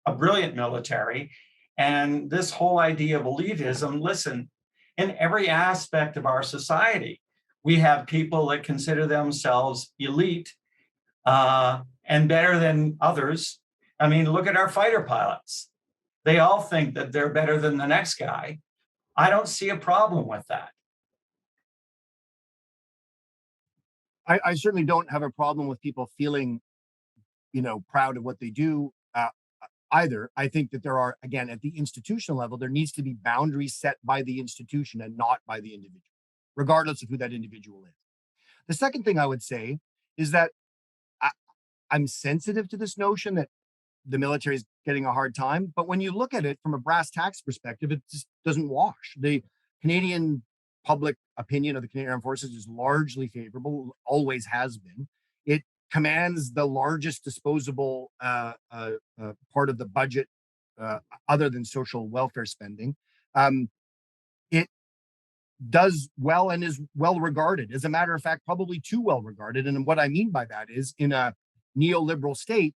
a brilliant military. And this whole idea of elitism, listen, in every aspect of our society, we have people that consider themselves elite, and better than others. I mean, look at our fighter pilots. They all think that they're better than the next guy. I don't see a problem with that. I certainly don't have a problem with people feeling, proud of what they do either. I think that there are, again, at the institutional level, there needs to be boundaries set by the institution and not by the individual, regardless of who that individual is. The second thing I would say is that I'm sensitive to this notion that the military is getting a hard time, but when you look at it from a brass tacks perspective, it just doesn't wash. The Canadian public opinion of the Canadian Armed Forces is largely favorable, always has been. It commands the largest disposable part of the budget other than social welfare spending. It does well and is well regarded. As a matter of fact, probably too well regarded. And what I mean by that is, in a neoliberal state,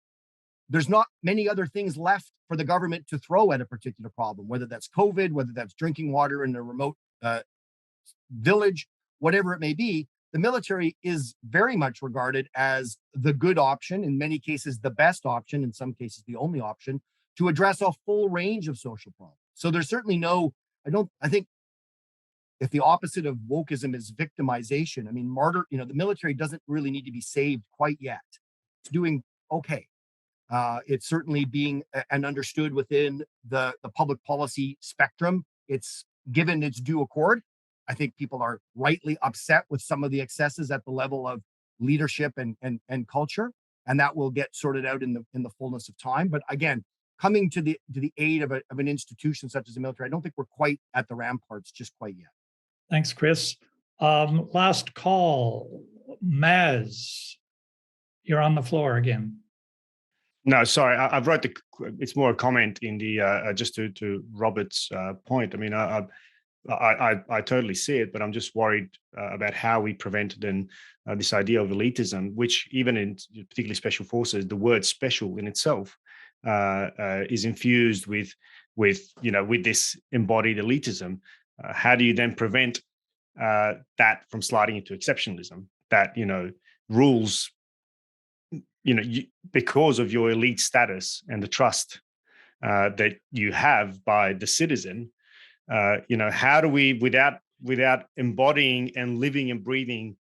there's not many other things left for the government to throw at a particular problem, whether that's COVID, whether that's drinking water in a remote village, whatever it may be. The military is very much regarded as the good option, in many cases the best option, in some cases the only option, to address a full range of social problems. So there's certainly I think if the opposite of wokeism is victimization, I mean, the military doesn't really need to be saved quite yet. It's doing okay. It's certainly being and understood within the public policy spectrum. It's given its due accord. I think people are rightly upset with some of the excesses at the level of leadership and culture, and that will get sorted out in the fullness of time. But again, coming to the aid of an institution such as the military, I don't think we're quite at the ramparts just quite yet. Thanks, Chris. Last call, Maz, you're on the floor again. No, sorry, I've wrote it's more a comment in the just to Robert's point. I mean, I totally see it, but I'm just worried about how we prevented this idea of elitism, which even in particularly special forces, the word special in itself is infused with this embodied elitism. How do you then prevent that from sliding into exceptionalism? That rules, because of your elite status and the trust that you have by the citizen. How do we, without embodying and living and breathing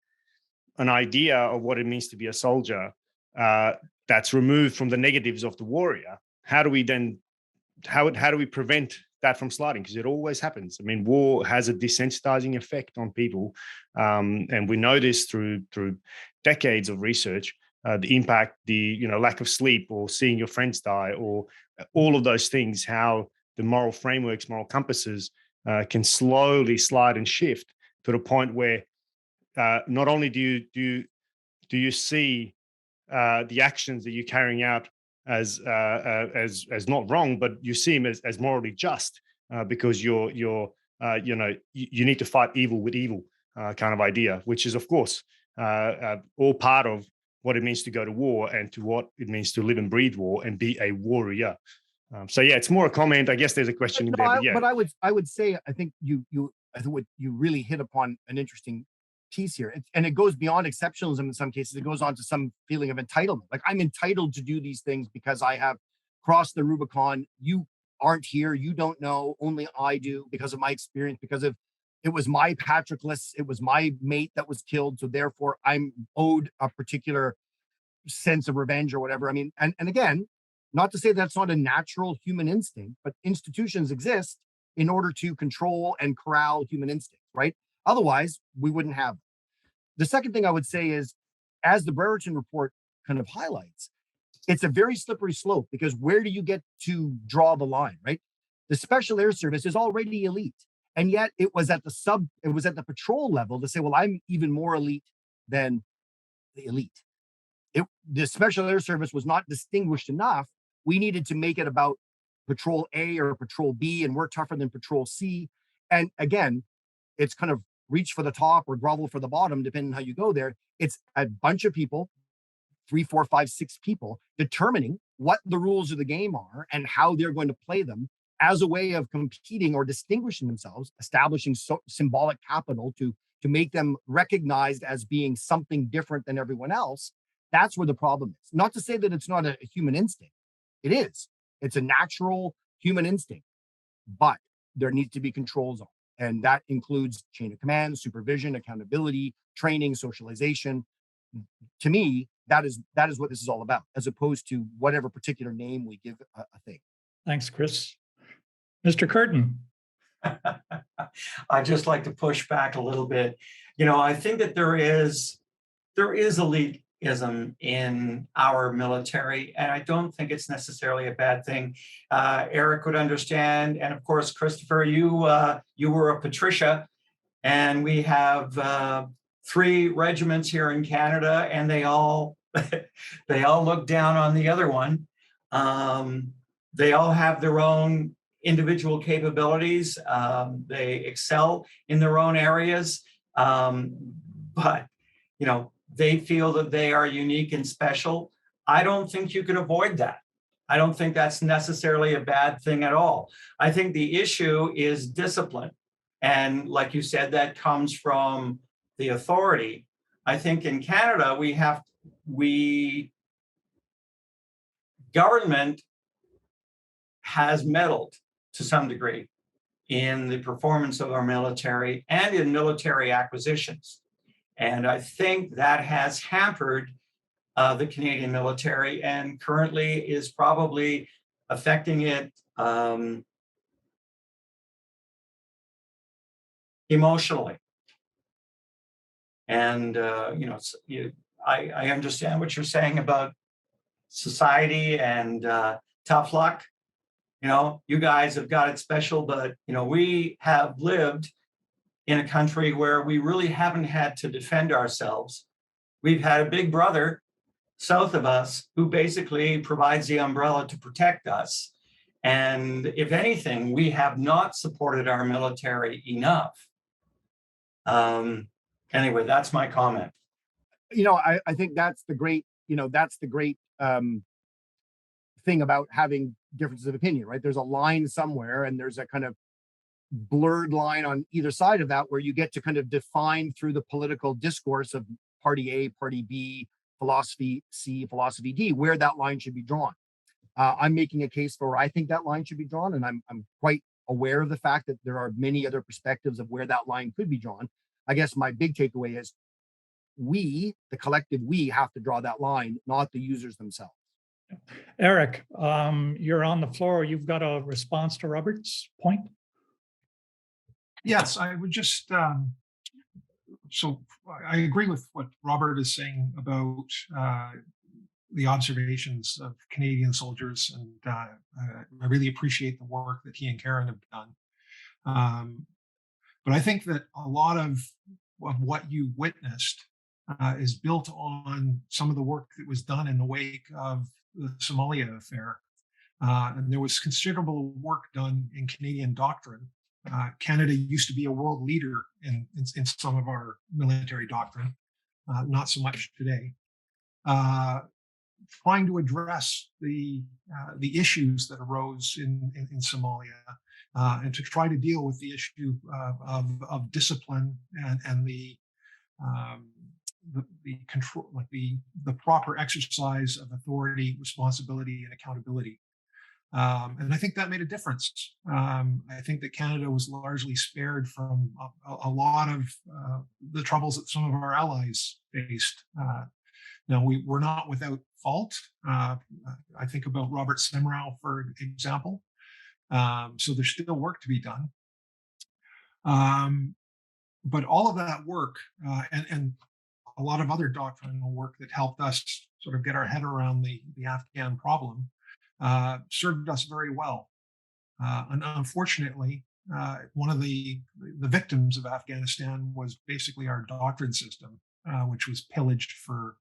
an idea of what it means to be a soldier that's removed from the negatives of the warrior, how do we prevent that from sliding? Because it always happens. I mean, war has a desensitizing effect on people, and we know this through decades of research. The impact, the lack of sleep, or seeing your friends die, or all of those things, how the moral frameworks, moral compasses can slowly slide and shift to the point where not only do you see the actions that you're carrying out as not wrong, but you see them as morally just, because you need to fight evil with evil kind of idea, which is of course all part of what it means to go to war and to what it means to live and breathe war and be a warrior. So yeah, it's more a comment. I guess there's a question in there. But yeah, but I would say I think you really hit upon an interesting piece here, and it goes beyond exceptionalism in some cases. It goes on to some feeling of entitlement. Like, I'm entitled to do these things because I have crossed the Rubicon. You aren't here. You don't know. Only I do, because of my experience, because of it was my Patroclus, it was my mate that was killed. So therefore I'm owed a particular sense of revenge or whatever. I mean, and again, not to say that's not a natural human instinct, but institutions exist in order to control and corral human instincts, right? Otherwise, we wouldn't have them. The second thing I would say is, as the Brereton report kind of highlights, it's a very slippery slope, because where do you get to draw the line, right? The Special Air Service is already elite. And yet it was at the patrol level to say, well, I'm even more elite than the elite. The Special Air Service was not distinguished enough. We needed to make it about Patrol A or Patrol B, and we're tougher than Patrol C. And again, it's kind of reach for the top or grovel for the bottom, depending on how you go there. It's a bunch of people, 3, 4, 5, 6 people, determining what the rules of the game are and how they're going to play them as a way of competing or distinguishing themselves, establishing symbolic capital to make them recognized as being something different than everyone else. That's where the problem is. Not to say that it's not a human instinct. It is. It's a natural human instinct, but there needs to be controls on it. And that includes chain of command, supervision, accountability, training, socialization. To me, that is what this is all about, as opposed to whatever particular name we give a thing. Thanks, Chris. Mr. Curtin. I'd just like to push back a little bit. I think that there is elitism in our military, and I don't think it's necessarily a bad thing. Eric would understand, and of course, Christopher, you were a Patricia, and we have 3 regiments here in Canada, and they all look down on the other one. They all have their own individual capabilities. They excel in their own areas, but they feel that they are unique and special. I don't think you can avoid that. I don't think that's necessarily a bad thing at all. I think the issue is discipline. And like you said, that comes from the authority. I think in Canada, government has meddled to some degree in the performance of our military and in military acquisitions. And I think that has hampered the Canadian military and currently is probably affecting it emotionally. And, I understand what you're saying about society and tough luck. You guys have got it special, but, we have lived in a country where we really haven't had to defend ourselves. We've had a big brother south of us who basically provides the umbrella to protect us. And if anything, we have not supported our military enough. Anyway, that's my comment. I think that's the great, thing about having differences of opinion, right? There's a line somewhere, and there's a kind of blurred line on either side of that where you get to kind of define through the political discourse of party A, party B, philosophy C, philosophy D, where that line should be drawn. I'm making a case for where I think that line should be drawn, and I'm quite aware of the fact that there are many other perspectives of where that line could be drawn. I guess my big takeaway is we, the collective we, have to draw that line, not the users themselves. Eric, you're on the floor. You've got a response to Robert's point? Yes, I would just, so I agree with what Robert is saying about the observations of Canadian soldiers, and I really appreciate the work that he and Karen have done. But I think that a lot of what you witnessed is built on some of the work that was done in the wake of the Somalia affair. And there was considerable work done in Canadian doctrine. Canada used to be a world leader in some of our military doctrine, not so much today. Trying to address the issues that arose in Somalia, and to try to deal with the issue of discipline and the control, like the proper exercise of authority, responsibility, and accountability. And I think that made a difference. I think that Canada was largely spared from a lot of the troubles that some of our allies faced. Now, we're not without fault. I think about Robert Semrau, for example. So there's still work to be done. But all of that work and a lot of other doctrinal work that helped us sort of get our head around the Afghan problem served us very well. And unfortunately, one of the victims of Afghanistan was basically our doctrine system, which was pillaged for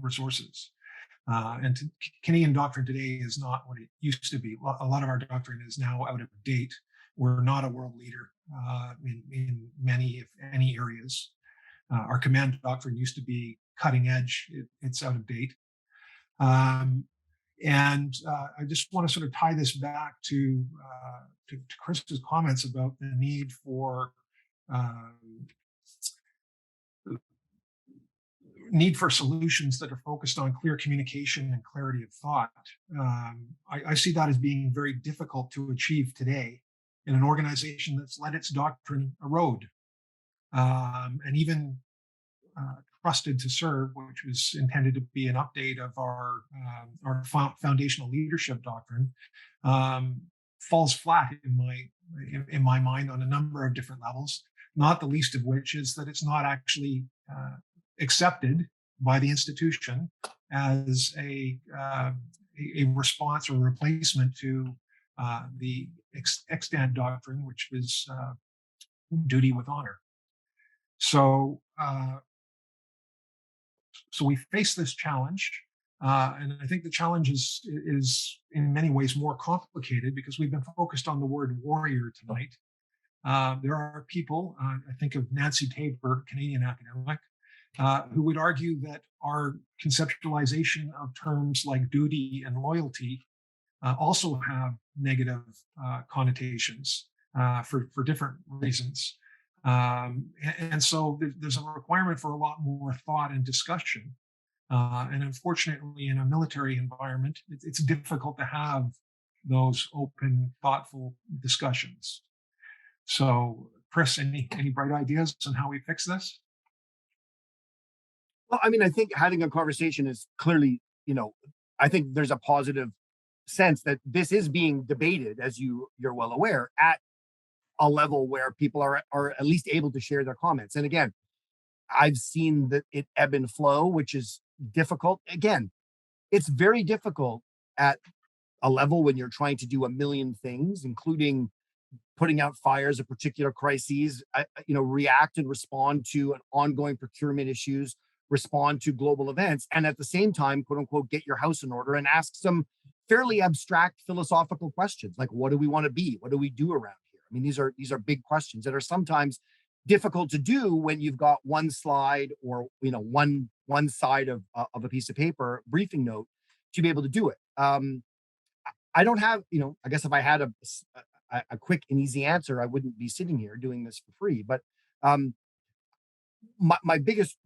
resources. And Canadian doctrine today is not what it used to be. A lot of our doctrine is now out of date. We're not a world leader in many, if any, areas. Our command doctrine used to be cutting edge. It's out of date. And I just want to sort of tie this back to Chris's comments about the need for need for solutions that are focused on clear communication and clarity of thought. I see that as being very difficult to achieve today in an organization that's let its doctrine erode, and even trusted to serve, which was intended to be an update of our foundational leadership doctrine, falls flat in my mind on a number of different levels. Not the least of which is that it's not actually accepted by the institution as a response or replacement to the extant doctrine, which was duty with honor. So we face this challenge, and I think the challenge is in many ways more complicated because we've been focused on the word warrior tonight. There are people, I think of Nancy Tabor, Canadian academic, who would argue that our conceptualization of terms like duty and loyalty also have negative connotations for different reasons. And so there's a requirement for a lot more thought and discussion. And unfortunately, in a military environment, it's difficult to have those open, thoughtful discussions. So, Chris, any bright ideas on how we fix this? Well, I mean, I think having a conversation is clearly, I think there's a positive sense that this is being debated, as you're well aware, at a level where people are at least able to share their comments. And again, I've seen that it ebb and flow, which is difficult. Again, it's very difficult at a level when you're trying to do a million things, including putting out fires of particular crises, react and respond to an ongoing procurement issues, respond to global events, and at the same time, quote unquote, get your house in order and ask some fairly abstract philosophical questions like, what do we want to be? What do we do around here? I mean, these are big questions that are sometimes difficult to do when you've got one slide or one side of a piece of paper, briefing note, to be able to do it. I don't have, I guess if I had a quick and easy answer, I wouldn't be sitting here doing this for free. But my biggest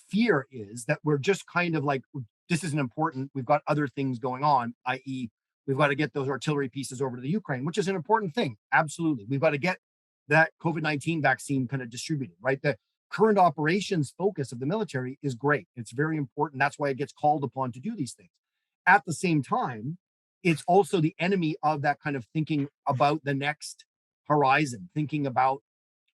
fear is that we're just kind of like, this isn't important. We've got other things going on, i.e., we've got to get those artillery pieces over to the Ukraine, which is an important thing. Absolutely. We've got to get that COVID-19 vaccine kind of distributed, right? The current operations focus of the military is great. It's very important. That's why it gets called upon to do these things. At the same time, it's also the enemy of that kind of thinking about the next horizon, thinking about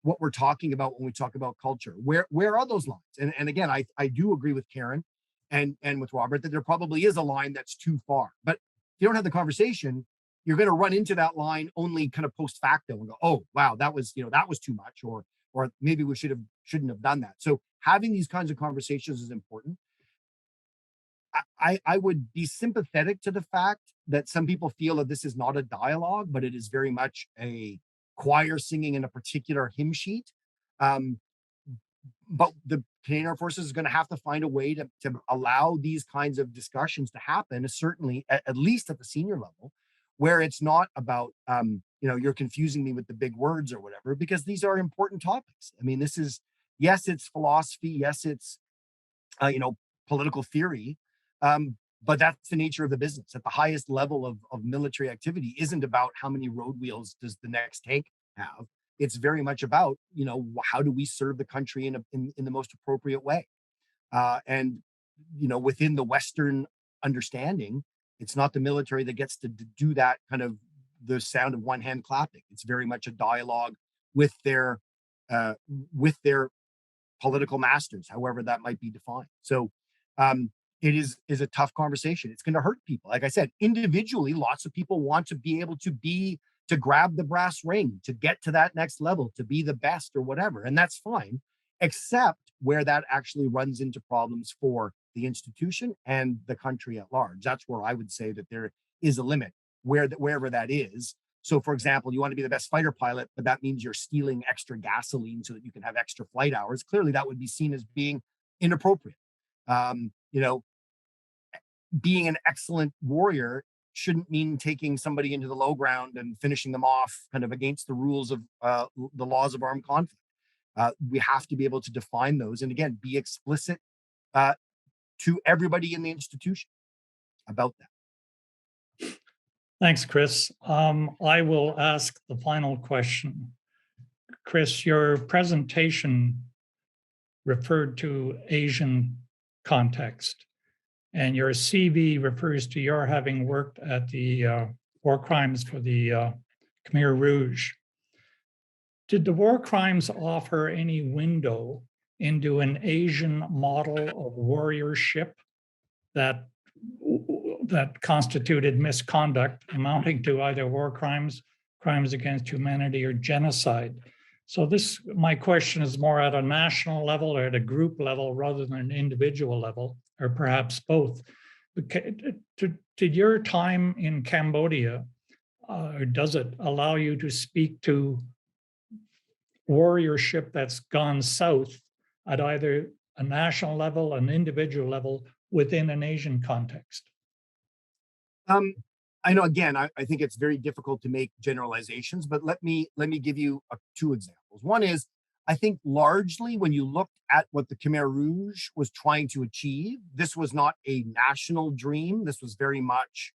what we're talking about when we talk about culture. Where are those lines? And again, I do agree with Karen and with Robert that there probably is a line that's too far. But if you don't have the conversation, you're going to run into that line only kind of post facto and go, oh, wow, that was too much, or maybe we shouldn't have done that. So having these kinds of conversations is important. I would be sympathetic to the fact that some people feel that this is not a dialogue, but it is very much a choir singing in a particular hymn sheet. But the Canadian Armed Forces is going to have to find a way to allow these kinds of discussions to happen, certainly at least at the senior level, where it's not about, you're confusing me with the big words or whatever, because these are important topics. I mean, this is, yes, it's philosophy. Yes, it's, political theory. But that's the nature of the business. At the highest level of military activity isn't about how many road wheels does the next tank have. It's very much about, how do we serve the country in the most appropriate way? And within the Western understanding, it's not the military that gets to do that kind of the sound of one hand clapping. It's very much a dialogue with their political masters, however that might be defined. So it is a tough conversation. It's going to hurt people. Like I said, individually, lots of people want to be able to grab the brass ring, to get to that next level, to be the best or whatever. And that's fine, except where that actually runs into problems for the institution and the country at large. That's where I would say that there is a limit wherever that is. So for example, you want to be the best fighter pilot, but that means you're stealing extra gasoline so that you can have extra flight hours. Clearly that would be seen as being inappropriate. Being an excellent warrior shouldn't mean taking somebody into the low ground and finishing them off kind of against the rules of the laws of armed conflict. We have to be able to define those and again, be explicit to everybody in the institution about that. Thanks, Chris. I will ask the final question. Chris, your presentation referred to Asian context, and your CV refers to your having worked at the war crimes for the Khmer Rouge. Did the war crimes offer any window into an Asian model of warriorship that constituted misconduct amounting to either war crimes, crimes against humanity, or genocide? So my question is more at a national level or at a group level rather than an individual level, or perhaps both. Did your time in Cambodia, or does it allow you to speak to warriorship that's gone south at either a national level, an individual level, within an Asian context? I know, again, I think it's very difficult to make generalizations, but let me give you two examples. One is, I think largely when you looked at what the Khmer Rouge was trying to achieve, this was not a national dream. This was very much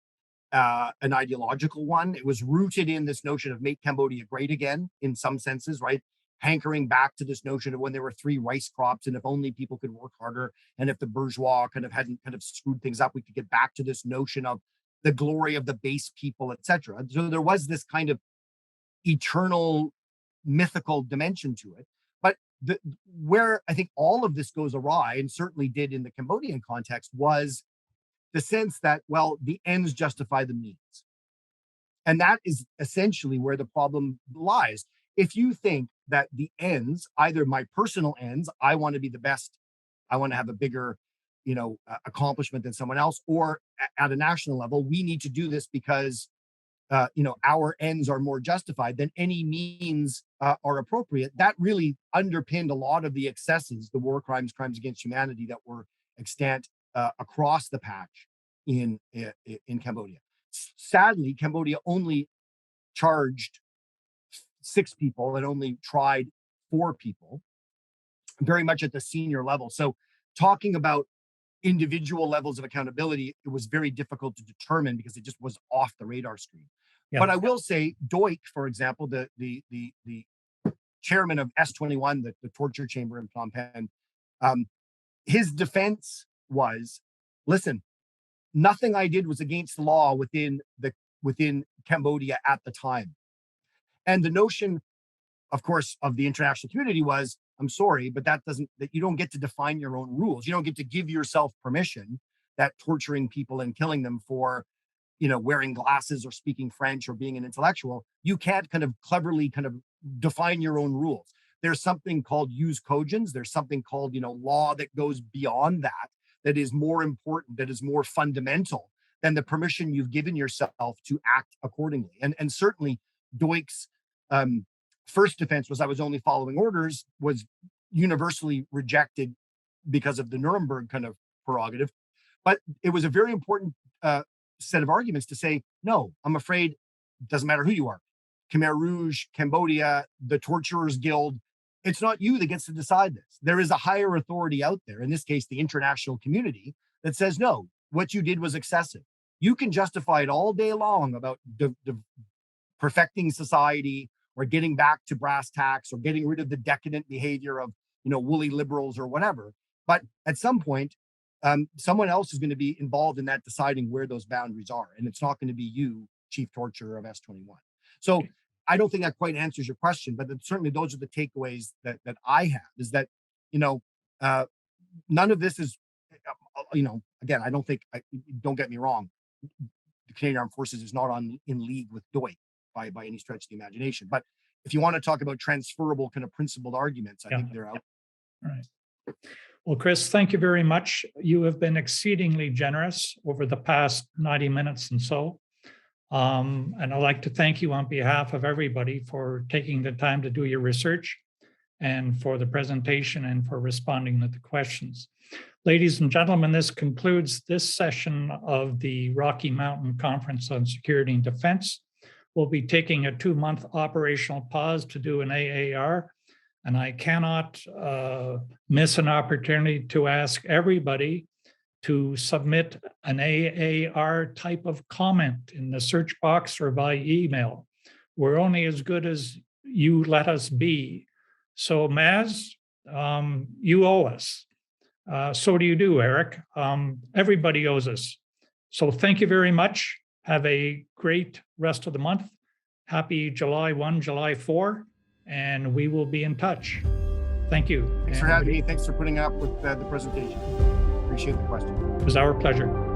an ideological one. It was rooted in this notion of make Cambodia great again, in some senses, right? Hankering back to this notion of when there were 3 rice crops, and if only people could work harder, and if the bourgeois hadn't screwed things up, we could get back to this notion of the glory of the base people, etc. So there was this kind of eternal mythical dimension to it. But where I think all of this goes awry, and certainly did in the Cambodian context, was the sense that, well, the ends justify the means. And that is essentially where the problem lies. If you think that the ends, either my personal ends, I want to be the best, I want to have a bigger, accomplishment than someone else, or at a national level, we need to do this because, our ends are more justified, than any means are appropriate. That really underpinned a lot of the excesses, the war crimes, crimes against humanity that were extant across the patch in Cambodia. Sadly, Cambodia only charged 6 people and only tried 4 people, very much at the senior level. So talking about individual levels of accountability, it was very difficult to determine because it just was off the radar screen. Yeah. But I will say, Doik, for example, the chairman of S21, the torture chamber in Phnom Penh, his defense was, listen, nothing I did was against the law within Cambodia at the time. And the notion, of course, of the international community was, I'm sorry, but that you don't get to define your own rules. You don't get to give yourself permission that torturing people and killing them for, wearing glasses or speaking French or being an intellectual, you can't cleverly define your own rules. There's something called jus cogens. There's something called, law that goes beyond that is more important, that is more fundamental than the permission you've given yourself to act accordingly. And certainly Doik's first defense was, I was only following orders, was universally rejected because of the Nuremberg prerogative. But it was a very important set of arguments to say, no, I'm afraid it doesn't matter who you are. Khmer Rouge, Cambodia, the Torturers Guild, it's not you that gets to decide this. There is a higher authority out there, in this case, the international community, that says, no, what you did was excessive. You can justify it all day long about perfecting society, or getting back to brass tacks, or getting rid of the decadent behavior of, woolly liberals or whatever. But at some point, someone else is going to be involved in that, deciding where those boundaries are. And it's not going to be you, chief torturer of S21. So I don't think that quite answers your question, but certainly those are the takeaways that I have, is that, none of this is, again, I don't think, don't get me wrong, the Canadian Armed Forces is not in league with Doik by any stretch of the imagination. But if you want to talk about transferable principled arguments, I think they're out. All right. Well, Chris, thank you very much. You have been exceedingly generous over the past 90 minutes and so. And I'd like to thank you on behalf of everybody for taking the time to do your research, and for the presentation, and for responding to the questions. Ladies and gentlemen, this concludes this session of the Rocky Mountain Conference on Security and Defense. We'll be taking a 2-month operational pause to do an AAR. And I cannot miss an opportunity to ask everybody to submit an AAR type of comment in the search box or by email. We're only as good as you let us be. So Maz, you owe us. So do you, Eric. Everybody owes us. So thank you very much. Have a great rest of the month. Happy July 1, July 4, and we will be in touch. Thank you. Thanks for having me. Thanks for putting up with the presentation. Appreciate the question. It was our pleasure.